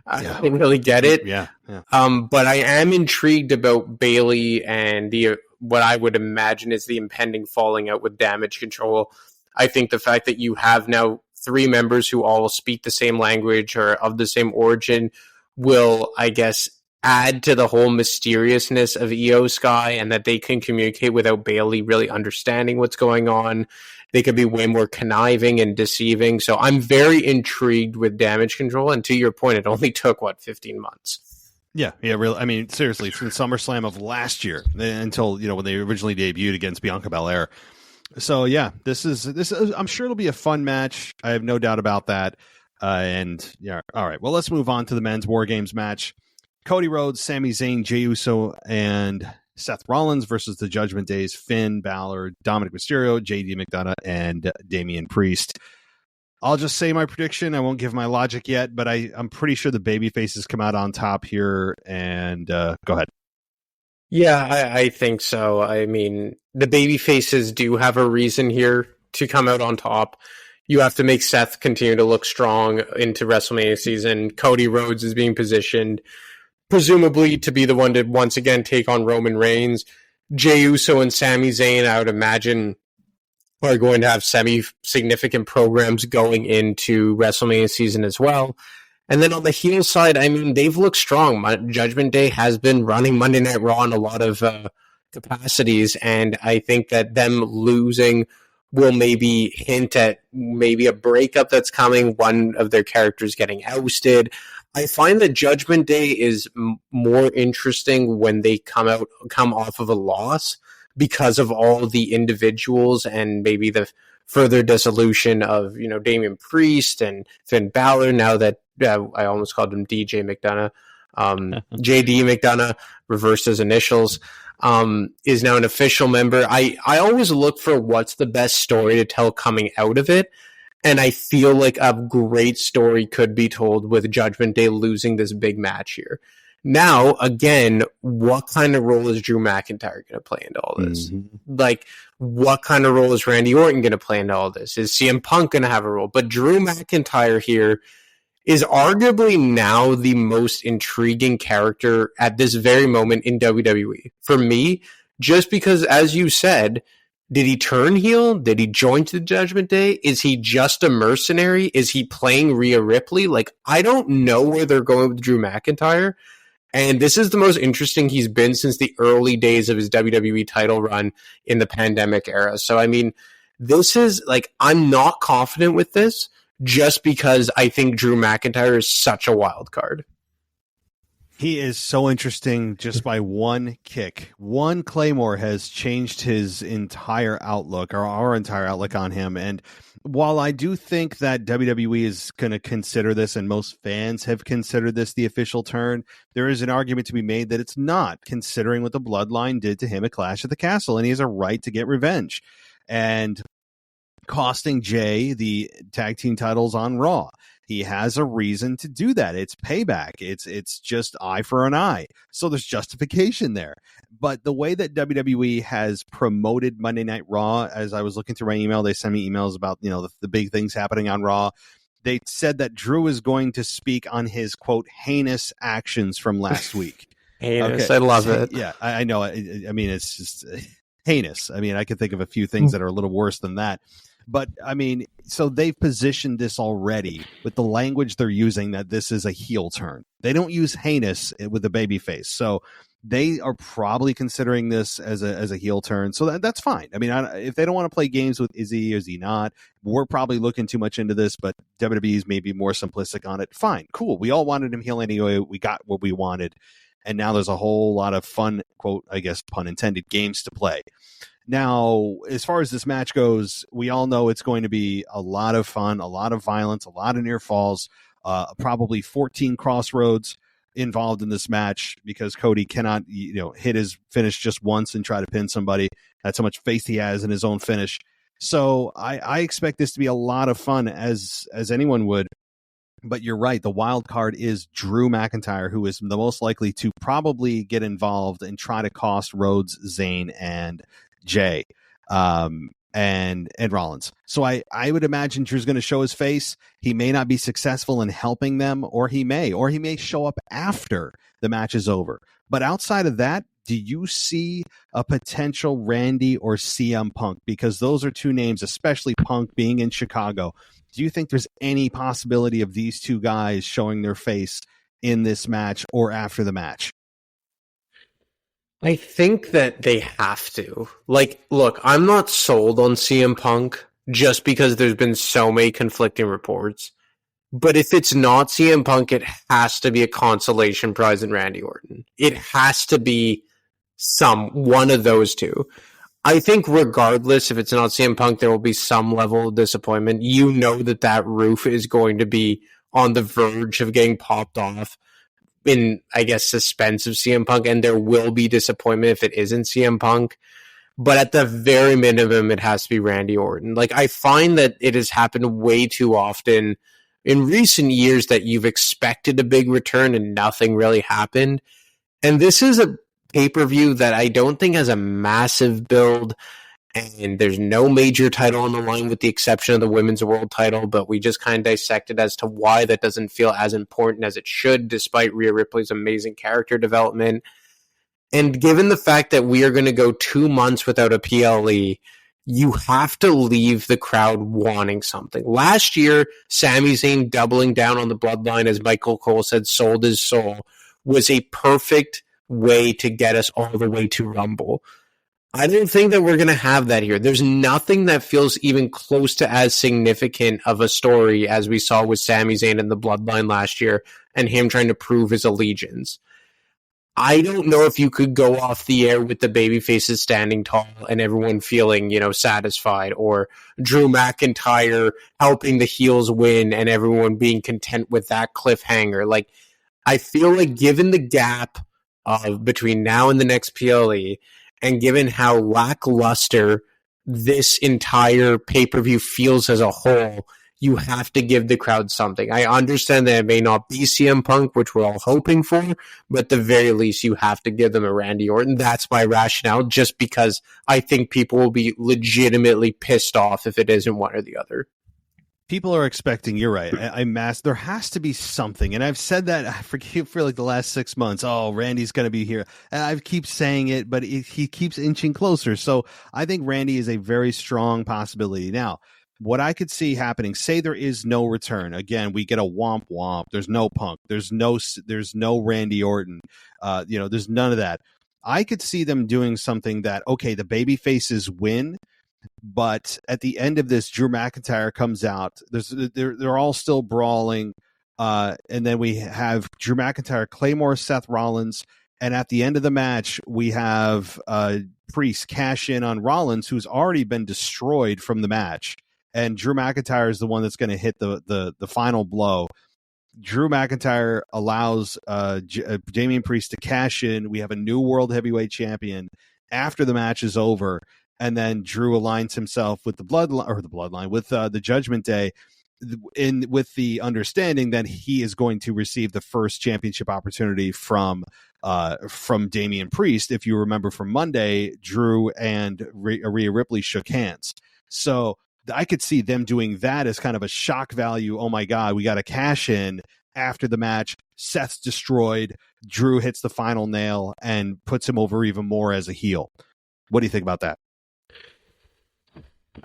I didn't really get it. Yeah. But I am intrigued about Bailey and what I would imagine is the impending falling out with Damage Control. I think the fact that you have now 3 members who all speak the same language or of the same origin will, I guess, add to the whole mysteriousness of Io Sky, and that they can communicate without Bailey really understanding what's going on. They could be way more conniving and deceiving. So I'm very intrigued with Damage Control. And to your point, it only took, 15 months? Yeah, really. I mean, seriously, from SummerSlam of last year until, when they originally debuted against Bianca Belair. So yeah, this is. I'm sure it'll be a fun match. I have no doubt about that. And yeah, all right. Well, let's move on to the men's War Games match. Cody Rhodes, Sami Zayn, Jey Uso, and Seth Rollins versus the Judgment Day's Finn Balor, Dominic Mysterio, JD McDonough, and Damian Priest. I'll just say my prediction. I won't give my logic yet, but I'm pretty sure the babyfaces come out on top here. And go ahead. Yeah, I think so. I mean, the babyfaces do have a reason here to come out on top. You have to make Seth continue to look strong into WrestleMania season. Cody Rhodes is being positioned presumably to be the one to once again take on Roman Reigns. Jey Uso and Sami Zayn, I would imagine, are going to have semi-significant programs going into WrestleMania season as well. And then on the heel side, I mean, they've looked strong. Judgment Day has been running Monday Night Raw in a lot of capacities, and I think that them losing will maybe hint at maybe a breakup that's coming, one of their characters getting ousted. I find that Judgment Day is more interesting when they come off of a loss because of all the individuals and maybe the further dissolution of, Damian Priest and Finn Balor. Now that I almost called him DJ McDonough, JD McDonough, reversed his initials, is now an official member. I always look for what's the best story to tell coming out of it. And I feel like a great story could be told with Judgment Day losing this big match here. Now, again, what kind of role is Drew McIntyre going to play into all this? Mm-hmm. Like, what kind of role is Randy Orton going to play into all this? Is CM Punk going to have a role? But Drew McIntyre here is arguably now the most intriguing character at this very moment in WWE. For me, just because, as you said, did he turn heel? Did he join the Judgment Day? Is he just a mercenary? Is he playing Rhea Ripley? Like, I don't know where they're going with Drew McIntyre. And this is the most interesting he's been since the early days of his WWE title run in the pandemic era. So, I mean, this is like, I'm not confident with this just because I think Drew McIntyre is such a wild card. He is so interesting just by one kick. One Claymore has changed his entire outlook, or our entire outlook on him. And while I do think that WWE is going to consider this, and most fans have considered this the official turn, there is an argument to be made that it's not, considering what the Bloodline did to him at Clash at the Castle, and he has a right to get revenge. And costing Jay the tag team titles on Raw. He has a reason to do that. It's payback. It's just eye for an eye. So there's justification there. But the way that WWE has promoted Monday Night Raw, as I was looking through my email, they sent me emails about, the big things happening on Raw. They said that Drew is going to speak on his, quote, heinous actions from last week. Heinous. Okay. I love it. Yeah, I know. I mean, it's just heinous. I mean, I could think of a few things that are a little worse than that. But, I mean, so they've positioned this already with the language they're using that this is a heel turn. They don't use heinous with the baby face. So they are probably considering this as a heel turn. So that's fine. I mean, if they don't want to play games with is he or is he not, we're probably looking too much into this, but WWE's maybe more simplistic on it. Fine, cool. We all wanted him heel anyway. We got what we wanted. and now there's a whole lot of fun, quote, I guess, pun intended, games to play. Now, as far as this match goes, we all know it's going to be a lot of fun, a lot of violence, a lot of near falls, probably 14 crossroads involved in this match because Cody cannot, hit his finish just once and try to pin somebody. That's how much faith he has in his own finish. So I expect this to be a lot of fun as anyone would. But you're right. The wild card is Drew McIntyre, who is the most likely to probably get involved and try to cost Rhodes, Zayn, and Jay and Rollins. So I would imagine Drew's going to show his face. He may not be successful in helping them, or he may show up after the match is over. But outside of that, do you see a potential Randy or CM Punk? Because those are two names, especially Punk being in Chicago. Do you think there's any possibility of these two guys showing their face in this match or after the match? I think that they have to. Like, look, I'm not sold on CM Punk just because there's been so many conflicting reports. But if it's not CM Punk, it has to be a consolation prize in Randy Orton. It has to be one of those two. I think regardless if it's not CM Punk, there will be some level of disappointment. You know that roof is going to be on the verge of getting popped off in, I guess, suspense of CM Punk, and there will be disappointment if it isn't CM Punk. But at the very minimum, it has to be Randy Orton. Like, I find that it has happened way too often in recent years that you've expected a big return and nothing really happened. And this is a pay-per-view that I don't think has a massive build, and there's no major title on the line with the exception of the Women's World title, but we just kind of dissected as to why that doesn't feel as important as it should, despite Rhea Ripley's amazing character development. And given the fact that we are going to go 2 months without a PLE, you have to leave the crowd wanting something. Last year, Sami Zayn doubling down on the bloodline, as Michael Cole said, sold his soul, was a perfect way to get us all the way to Rumble. I don't think that we're going to have that here. There's nothing that feels even close to as significant of a story as we saw with Sami Zayn and the bloodline last year and him trying to prove his allegiance. I don't know if you could go off the air with the babyfaces standing tall and everyone feeling, satisfied, or Drew McIntyre helping the heels win and everyone being content with that cliffhanger. Like, I feel like given the gap between now and the next PLE, and given how lackluster this entire pay-per-view feels as a whole, you have to give the crowd something. I understand that it may not be CM Punk, which we're all hoping for, but at the very least, you have to give them a Randy Orton. That's my rationale, just because I think people will be legitimately pissed off if it isn't one or the other. People are expecting, you're right, there has to be something. And I've said that for like the last 6 months. Oh, Randy's going to be here. And I keep saying it, but he keeps inching closer. So I think Randy is a very strong possibility. Now, what I could see happening, say there is no return. Again, we get a womp womp. There's no Punk. There's no Randy Orton. There's none of that. I could see them doing something that, okay, the baby faces win, but at the end of this, Drew McIntyre comes out. They're all still brawling, and then we have Drew McIntyre, Claymore, Seth Rollins, and at the end of the match, we have Priest cash in on Rollins, who's already been destroyed from the match, and Drew McIntyre is the one that's going to hit the final blow. Drew McIntyre allows Damian Priest to cash in. We have a new World Heavyweight Champion after the match is over. And then Drew aligns himself with the bloodline, with the Judgment Day, with the understanding that he is going to receive the first championship opportunity from Damian Priest. If you remember from Monday, Drew and Rhea Ripley shook hands. So I could see them doing that as kind of a shock value. Oh my God, we got to cash in after the match. Seth's destroyed. Drew hits the final nail and puts him over even more as a heel. What do you think about that?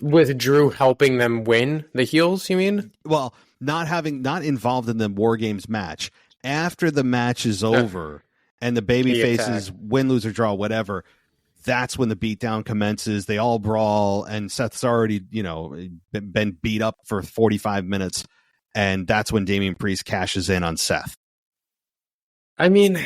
With Drew helping them win the heels, you mean? Well, not involved in the War Games match. After the match is over and the baby faces win, lose, or draw, whatever, that's when the beatdown commences. They all brawl, and Seth's already, been beat up for 45 minutes, and that's when Damian Priest cashes in on Seth. I mean,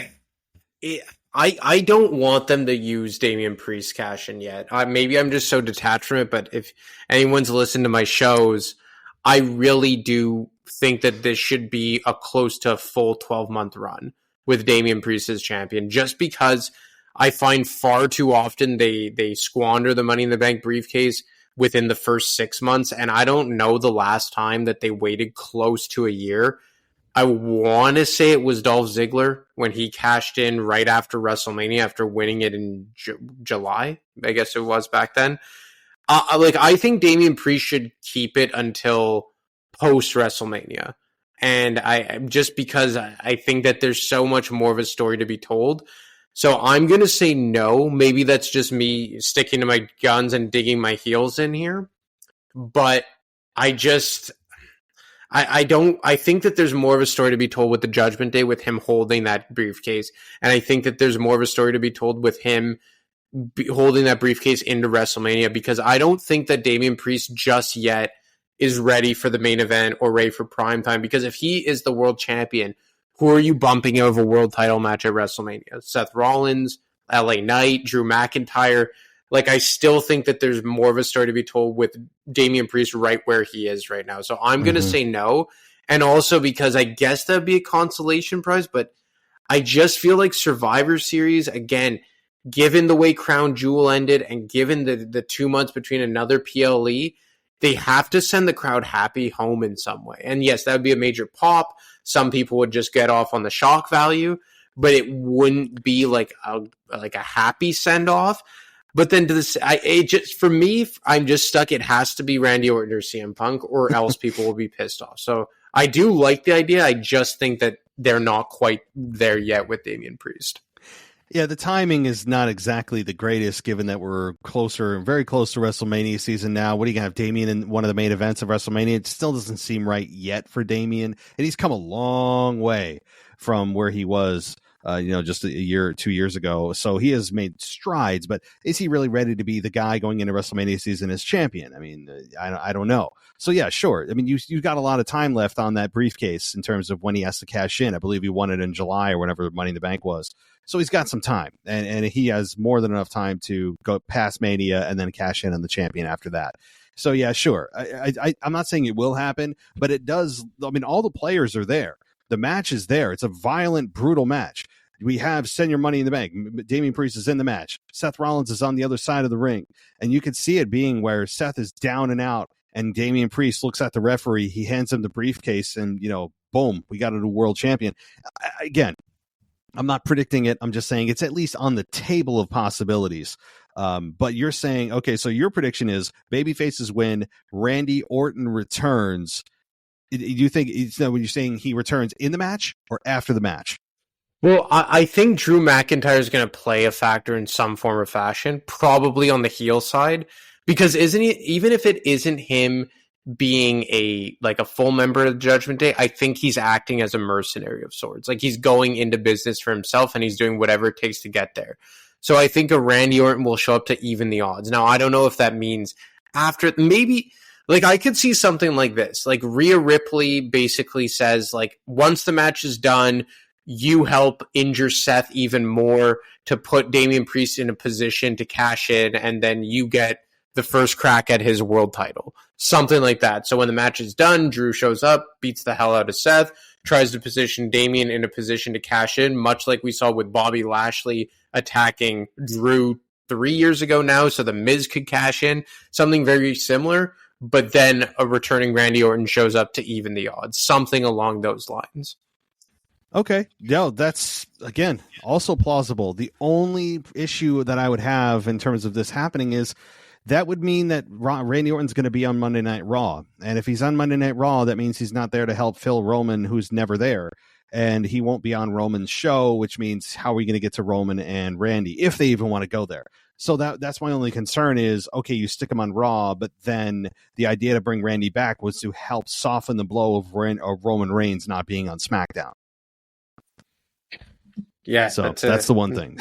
I don't want them to use Damian Priest cash in yet. Maybe I'm just so detached from it, but if anyone's listened to my shows, I really do think that this should be a close to a full 12-month run with Damian Priest as champion, just because I find far too often they squander the Money in the Bank briefcase within the first 6 months, and I don't know the last time that they waited close to a year. I want to say it was Dolph Ziggler when he cashed in right after WrestleMania after winning it in July. I guess it was back then. I think Damian Priest should keep it until post WrestleMania. And just because I think that there's so much more of a story to be told. So I'm going to say no. Maybe that's just me sticking to my guns and digging my heels in here. But I think that there's more of a story to be told with the Judgment Day, with him holding that briefcase. And I think that there's more of a story to be told with him holding that briefcase into WrestleMania, because I don't think that Damian Priest just yet is ready for the main event or ready for prime time. Because if he is the world champion, who are you bumping over a world title match at WrestleMania? Seth Rollins, LA Knight, Drew McIntyre. Like, I still think that there's more of a story to be told with Damian Priest right where he is right now. So I'm going to say no. And also because I guess that'd be a consolation prize, but I just feel like Survivor Series, again, given the way Crown Jewel ended and given the 2 months between another PLE, they have to send the crowd happy home in some way. And yes, that would be a major pop. Some people would just get off on the shock value, but it wouldn't be like a happy send-off. But then for me, I'm just stuck. It has to be Randy Orton or CM Punk, or else people will be pissed off. So I do like the idea. I just think that they're not quite there yet with Damian Priest. Yeah, the timing is not exactly the greatest, given that we're very close to WrestleMania season now. What are you going to have Damian in one of the main events of WrestleMania? It still doesn't seem right yet for Damian. And he's come a long way from where he was just a year or 2 years ago. So he has made strides, but is he really ready to be the guy going into WrestleMania season as champion? I mean, I don't know. So yeah, sure. I mean, you've got a lot of time left on that briefcase in terms of when he has to cash in. I believe he won it in July or whenever Money in the Bank was. So he's got some time, and he has more than enough time to go past Mania and then cash in on the champion after that. So yeah, sure. I'm not saying it will happen, but it does. I mean, all the players are there. The match is there. It's a violent, brutal match. We have Send Your Money in the Bank. Damian Priest is in the match. Seth Rollins is on the other side of the ring. And you can see it being where Seth is down and out, and Damian Priest looks at the referee. He hands him the briefcase, and, boom, we got a new world champion. Again, I'm not predicting it. I'm just saying it's at least on the table of possibilities. But you're saying, okay, so your prediction is babyfaces win, Randy Orton returns. Do you think when you're saying he returns in the match or after the match? Well, I think Drew McIntyre is going to play a factor in some form or fashion, probably on the heel side, because even if it isn't him being a full member of the Judgment Day, I think he's acting as a mercenary of sorts. Like, he's going into business for himself and he's doing whatever it takes to get there. So I think a Randy Orton will show up to even the odds. Now, I don't know if that means after, maybe, I could see something like this. Like, Rhea Ripley basically says, once the match is done, you help injure Seth even more to put Damian Priest in a position to cash in, and then you get the first crack at his world title. Something like that. So when the match is done, Drew shows up, beats the hell out of Seth, tries to position Damian in a position to cash in, much like we saw with Bobby Lashley attacking Drew 3 years ago now, so the Miz could cash in. Something very similar, but then a returning Randy Orton shows up to even the odds. Something along those lines. Okay. No, that's, again, also plausible. The only issue that I would have in terms of this happening is that would mean that Randy Orton's going to be on Monday Night Raw. And if he's on Monday Night Raw, that means he's not there to help Phil Roman, who's never there. And he won't be on Roman's show, which means how are we going to get to Roman and Randy, if they even want to go there? So that's my only concern is, okay, you stick him on Raw, but then the idea to bring Randy back was to help soften the blow of Roman Reigns not being on SmackDown. Yeah, so that's the one thing.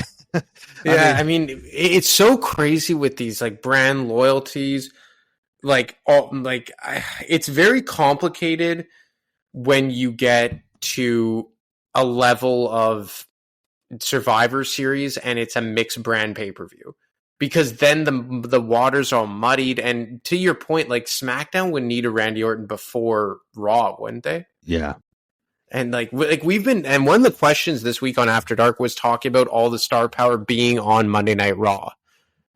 I mean, it's so crazy with these brand loyalties. It's very complicated when you get to a level of Survivor Series and it's a mixed brand pay-per-view, because then the waters are all muddied. And to your point, like SmackDown would need a Randy Orton before Raw, wouldn't they? Yeah. And like we've been, and one of the questions this week on After Dark was talking about all the star power being on Monday Night Raw.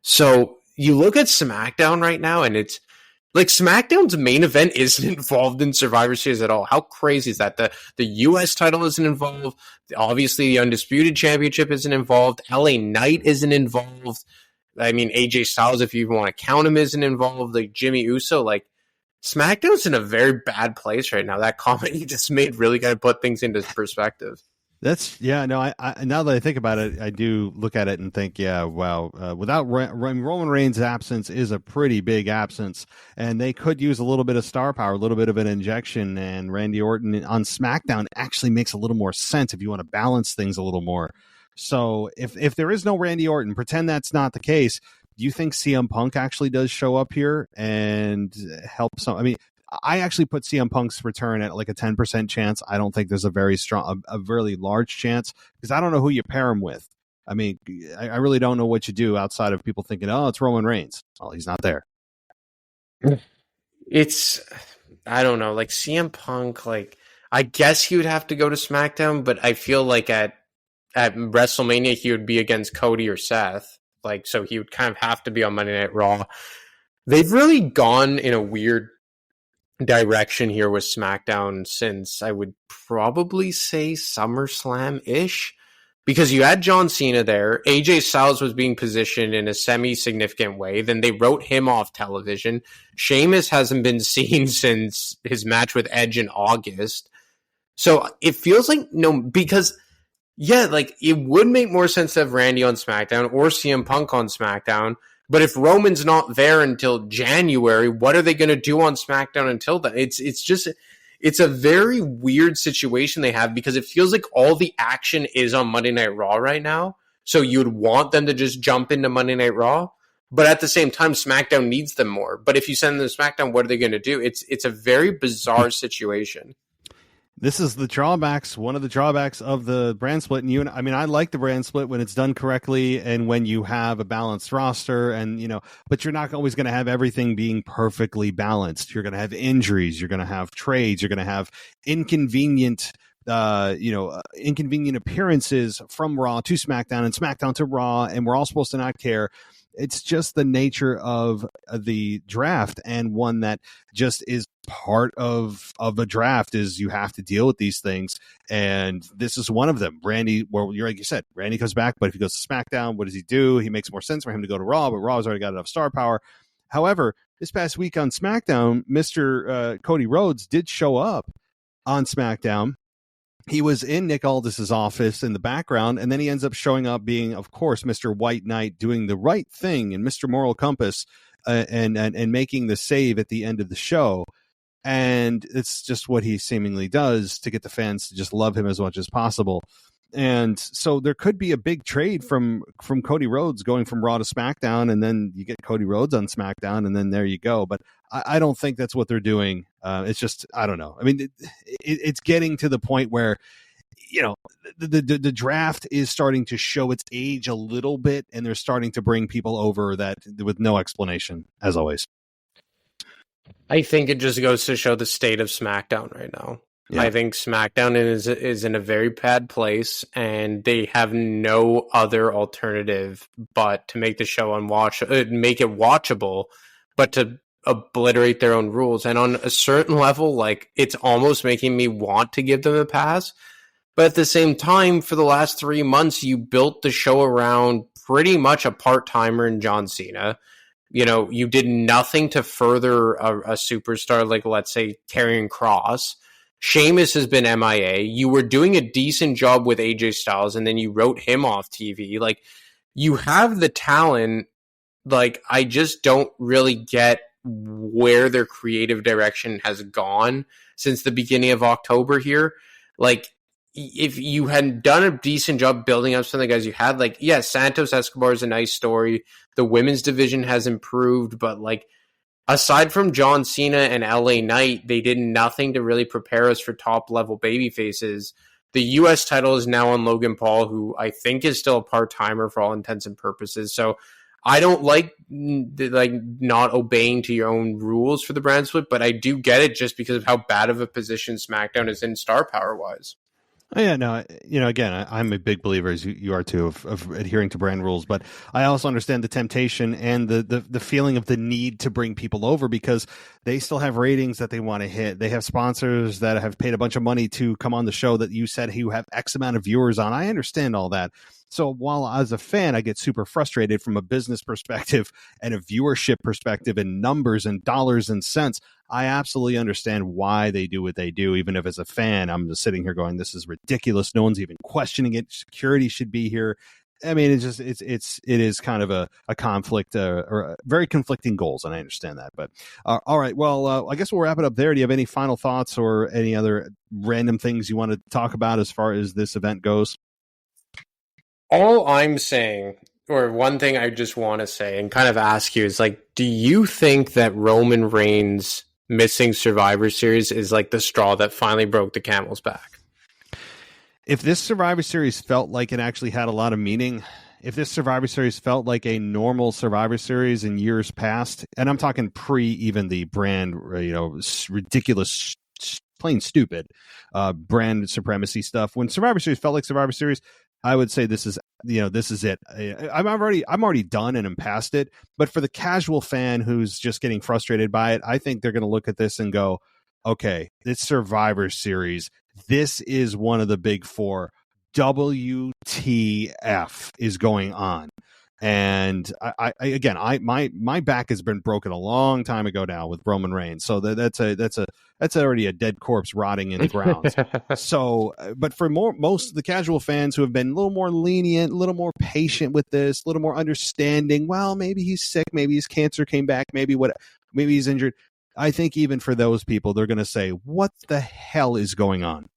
So you look at SmackDown right now, and it's like SmackDown's main event isn't involved in Survivor Series at all. How crazy is that? The US title isn't involved. Obviously, the Undisputed Championship isn't involved. LA Knight isn't involved. I mean, AJ Styles, if you even want to count him, isn't involved. Like Jimmy Uso, like SmackDown's in a very bad place right now. That comment you just made really got to put things into perspective. That's no. I now that I think about it, I do look at it and think, yeah, wow. Without Roman Reigns' absence is a pretty big absence, and they could use a little bit of star power, a little bit of an injection. And Randy Orton on SmackDown actually makes a little more sense if you want to balance things a little more. So if there is no Randy Orton, pretend that's not the case. Do you think CM Punk actually does show up here and help some? I mean, I actually put CM Punk's return at like a 10% chance. I don't think there's a very strong, a really large chance, because I don't know who you pair him with. I mean, I really don't know what you do outside of people thinking, oh, it's Roman Reigns. Well, he's not there. It's, I don't know, like CM Punk, like I guess he would have to go to SmackDown, but I feel like at WrestleMania he would be against Cody or Seth. Like, so he would kind of have to be on Monday Night Raw. They've really gone in a weird direction here with SmackDown since I would probably say SummerSlam-ish, because you had John Cena there. AJ Styles was being positioned in a semi-significant way. Then they wrote him off television. Sheamus hasn't been seen since his match with Edge in August. So it feels like, no, because yeah, like it would make more sense to have Randy on SmackDown or CM Punk on SmackDown. But if Roman's not there until January, what are they going to do on SmackDown until then? It's a very weird situation they have, because it feels like all the action is on Monday Night Raw right now. So you'd want them to just jump into Monday Night Raw. But at the same time, SmackDown needs them more. But if you send them to SmackDown, what are they going to do? It's a very bizarre situation. This is the drawbacks, one of the drawbacks of the brand split. And I like the brand split when it's done correctly and when you have a balanced roster, and, but you're not always going to have everything being perfectly balanced. You're going to have injuries. You're going to have trades. You're going to have inconvenient appearances from Raw to SmackDown and SmackDown to Raw. And we're all supposed to not care. It's just the nature of the draft, and one that just is part of a draft is you have to deal with these things. And this is one of them. Randy, well, you're like you said, Randy comes back, but if he goes to SmackDown, what does he do? He makes more sense for him to go to Raw, but Raw's already got enough star power. However, this past week on SmackDown, Mr. Cody Rhodes did show up on SmackDown. He was in Nick Aldis's office in the background, and then he ends up showing up being, of course, Mr. White Knight, doing the right thing, and Mr. Moral Compass, and making the save at the end of the show. And it's just what he seemingly does to get the fans to just love him as much as possible. And so there could be a big trade from Cody Rhodes going from Raw to SmackDown, and then you get Cody Rhodes on SmackDown, and then there you go. But I don't think that's what they're doing. It's just, I don't know. I mean, it's getting to the point where, the draft is starting to show its age a little bit, and they're starting to bring people over that with no explanation, as always. I think it just goes to show the state of SmackDown right now. Yeah. I think SmackDown is in a very bad place, and they have no other alternative but to make the show make it watchable, but to obliterate their own rules. And on a certain level, like, it's almost making me want to give them a pass. But at the same time, for the last 3 months, you built the show around pretty much a part-timer in John Cena. You did nothing to further a superstar like, let's say, Karrion Kross. Sheamus has been MIA. You were doing a decent job with AJ Styles, and then you wrote him off TV. Like, you have the talent. Like, I just don't really get where their creative direction has gone since the beginning of October here. Like, if you hadn't done a decent job building up some of the guys you had, like, yeah, Santos Escobar is a nice story. The women's division has improved, but, like, aside from John Cena and LA Knight, they did nothing to really prepare us for top-level baby faces. The U.S. title is now on Logan Paul, who I think is still a part-timer for all intents and purposes. So I don't like not obeying to your own rules for the brand split, but I do get it just because of how bad of a position SmackDown is in star power-wise. Oh, yeah, no, again, I'm a big believer, as you are too, of adhering to brand rules. But I also understand the temptation and the feeling of the need to bring people over because they still have ratings that they want to hit. They have sponsors that have paid a bunch of money to come on the show that you said you have X amount of viewers on. I understand all that. So while as a fan, I get super frustrated from a business perspective and a viewership perspective and numbers and dollars and cents, I absolutely understand why they do what they do. Even if as a fan, I'm just sitting here going, this is ridiculous. No one's even questioning it. Security should be here. I mean, it is kind of a conflict or very conflicting goals. And I understand that, but all right. Well, I guess we'll wrap it up there. Do you have any final thoughts or any other random things you want to talk about as far as this event goes? All I'm saying, or one thing I just want to say and kind of ask you is like, do you think that Roman Reigns missing Survivor Series is like the straw that finally broke the camel's back? If this Survivor Series felt like it actually had a lot of meaning, if this Survivor Series felt like a normal Survivor Series in years past, and I'm talking pre even the brand, ridiculous, plain stupid brand supremacy stuff, when Survivor Series felt like Survivor Series, I would say this is it. I'm already done and I'm past it. But for the casual fan who's just getting frustrated by it, I think they're going to look at this and go, okay, it's Survivor Series. This is one of the big four. WTF is going on. And my back has been broken a long time ago now with Roman Reigns. So that's already a dead corpse rotting in the ground. So, but for most of the casual fans who have been a little more lenient, a little more patient with this, a little more understanding, well, maybe he's sick, maybe his cancer came back, maybe he's injured. I think even for those people, they're going to say, what the hell is going on?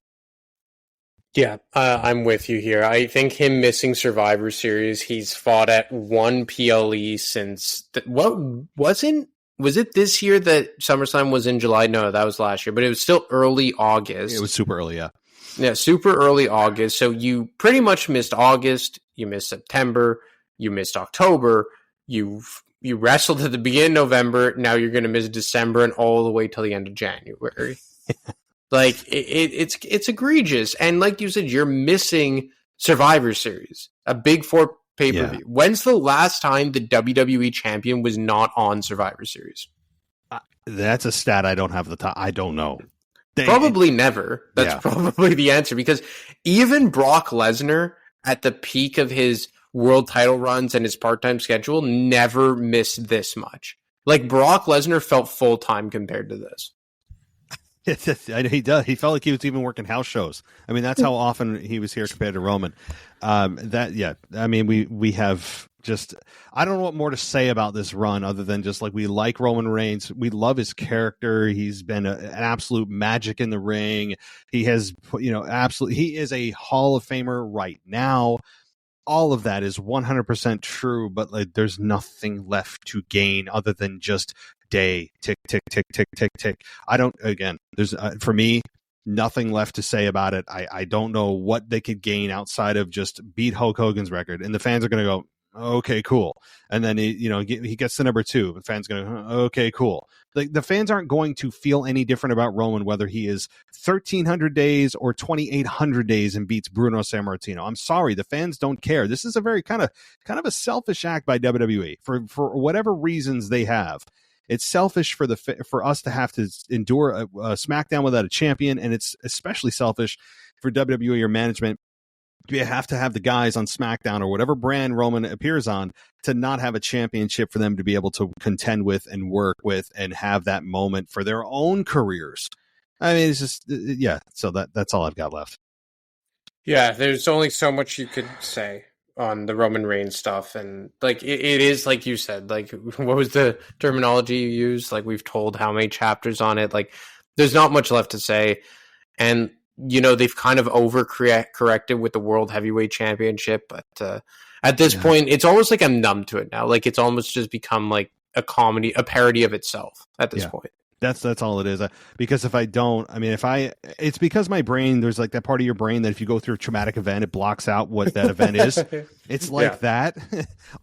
Yeah, I'm with you here. I think him missing Survivor Series, he's fought at one PLE since was it this year that SummerSlam was in July? No, that was last year, but it was still early August. It was super early, yeah. Yeah, super early August. So you pretty much missed August, you missed September, you missed October, you wrestled at the beginning of November, now you're going to miss December and all the way till the end of January. Like it's egregious, and like you said, you're missing Survivor Series, a Big Four pay-per-view. Yeah. When's the last time the WWE champion was not on Survivor Series? That's a stat I don't have the top. I don't know. Probably never. That's probably the answer, because even Brock Lesnar at the peak of his world title runs and his part-time schedule never missed this much. Like Brock Lesnar felt full-time compared to this. He does. He felt like he was even working house shows. I mean, that's how often he was here compared to Roman. I mean, we have just, I don't know what more to say about this run other than just like, we like Roman Reigns. We love his character. He's been an absolute magic in the ring. He has, absolutely, he is a Hall of Famer right now. All of that is 100% true, but like, there's nothing left to gain other than just day tick tick tick tick tick tick. There's for me nothing left to say about it. I don't know what they could gain outside of just beat Hulk Hogan's record, and the fans are going to go, okay, cool. And then he gets to number 2, and fans going, okay, cool. Like, the fans aren't going to feel any different about Roman whether he is 1,300 days or 2,800 days and beats Bruno Sammartino. I'm sorry, the fans don't care. This is a very kind of a selfish act by WWE for whatever reasons they have. It's selfish for us to have to endure a SmackDown without a champion, and it's especially selfish for WWE or management. You have to have the guys on SmackDown or whatever brand Roman appears on to not have a championship for them to be able to contend with and work with and have that moment for their own careers. I mean, it's just, yeah. So that's all I've got left. Yeah, there's only so much you could say on the Roman Reigns stuff, and like it is like you said, like, what was the terminology you used? Like, we've told how many chapters on it. Like, there's not much left to say, and they've kind of overcorrected with the World Heavyweight Championship, but at this point, it's almost like I'm numb to it now. Like, it's almost just become like a comedy, a parody of itself at this point. That's all it is. Because if I don't, I mean, it's because my brain, there's like that part of your brain that if you go through a traumatic event, it blocks out what that event is. It's like that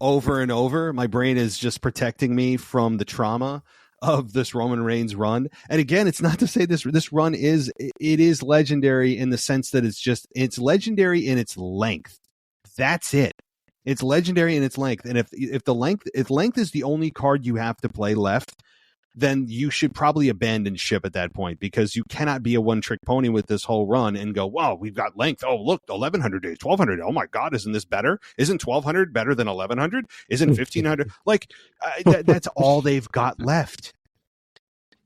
over and over. My brain is just protecting me from the trauma of this Roman Reigns run. And again, it's not to say this run is legendary in the sense that it's legendary in its length. That's it. It's legendary in its length. And if length is the only card you have to play left, then you should probably abandon ship at that point, because you cannot be a one-trick pony with this whole run and go, wow, we've got length. Oh, look, 1,100 days, 1,200. Oh, my God, isn't this better? Isn't 1,200 better than 1,100? Isn't 1,500? Like, that's all they've got left.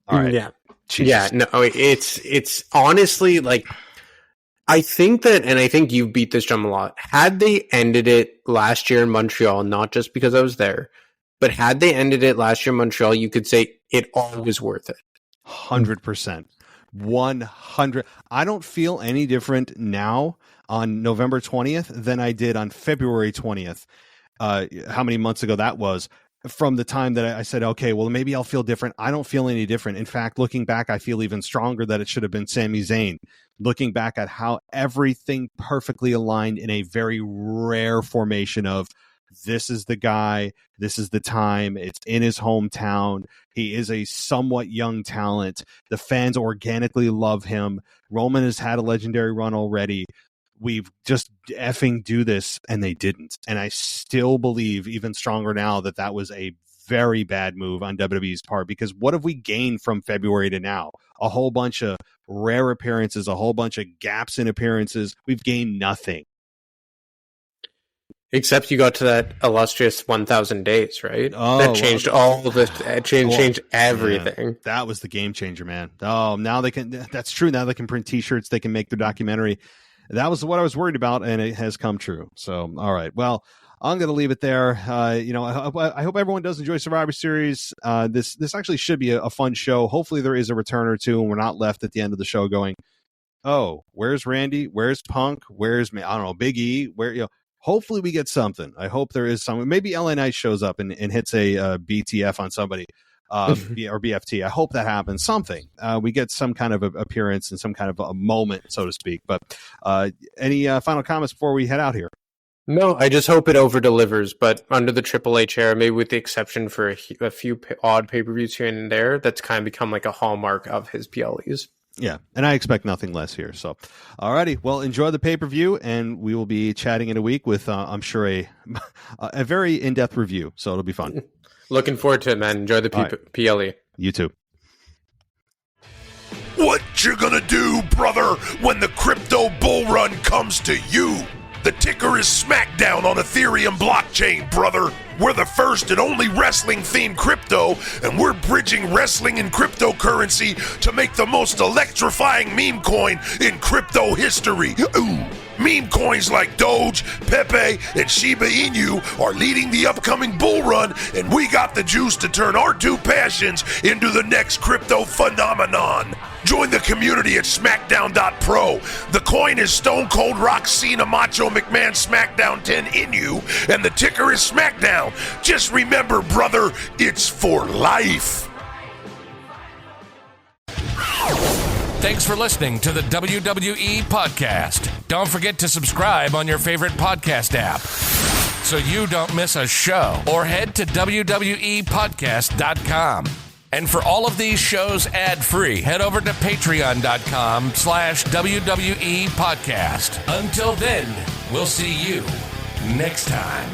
All right. Yeah. Jesus. Yeah, no, it's honestly, like, I think that, and I think you beat this drum a lot, had they ended it last year in Montreal, not just because I was there, but had they ended it last year in Montreal, you could say it all was worth it. 100%. 100. I don't feel any different now on November 20th than I did on February 20th. How many months ago that was, from the time that I said, okay, well, maybe I'll feel different. I don't feel any different. In fact, looking back, I feel even stronger that it should have been Sami Zayn. Looking back at how everything perfectly aligned in a very rare formation of, this is the guy, this is the time, it's in his hometown, he is a somewhat young talent, the fans organically love him, Roman has had a legendary run already, we've just effing do this, and they didn't. And I still believe, even stronger now, that was a very bad move on WWE's part, because what have we gained from February to now? A whole bunch of rare appearances, a whole bunch of gaps in appearances. We've gained nothing. Except you got to that illustrious 1,000 days, right? Oh, that changed all of it. It changed everything. Man, that was the game changer, man. Oh, now they can. That's true. Now they can print T-shirts. They can make their documentary. That was what I was worried about, and it has come true. So, all right. Well, I'm going to leave it there. I hope everyone does enjoy Survivor Series. This actually should be a fun show. Hopefully, there is a return or two, and we're not left at the end of the show going, "Oh, where's Randy? Where's Punk? Where's me? I don't know, Big E? Where Hopefully we get something. I hope there is something. Maybe LA Knight shows up and hits a BTF on somebody or BFT. I hope that happens. Something. We get some kind of appearance and some kind of a moment, so to speak. But any final comments before we head out here? No, I just hope it over-delivers, but under the Triple H era, maybe with the exception for a few odd pay-per-views here and there, that's kind of become like a hallmark of his PLEs. Yeah, and I expect nothing less here. So, alrighty, well, enjoy the pay-per-view, and we will be chatting in a week with, I'm sure, a very in-depth review. So it'll be fun. Looking forward to it, man. Enjoy the PLE. You too. What you gonna do, brother, when the crypto bull run comes to you? The ticker is SmackDown on Ethereum blockchain, brother. We're the first and only wrestling-themed crypto, and we're bridging wrestling and cryptocurrency to make the most electrifying meme coin in crypto history. Ooh. Meme coins like Doge, Pepe, and Shiba Inu are leading the upcoming bull run, and we got the juice to turn our two passions into the next crypto phenomenon. Join the community at SmackDown.pro. The coin is Stone Cold Rock Cena Macho McMahon SmackDown 10 Inu, and the ticker is SmackDown. Just remember, brother, it's for life. Thanks for listening to the WWE Podcast. Don't forget to subscribe on your favorite podcast app so you don't miss a show, or head to WWEpodcast.com. And for all of these shows ad-free, head over to patreon.com/WWE Podcast. Until then, we'll see you next time.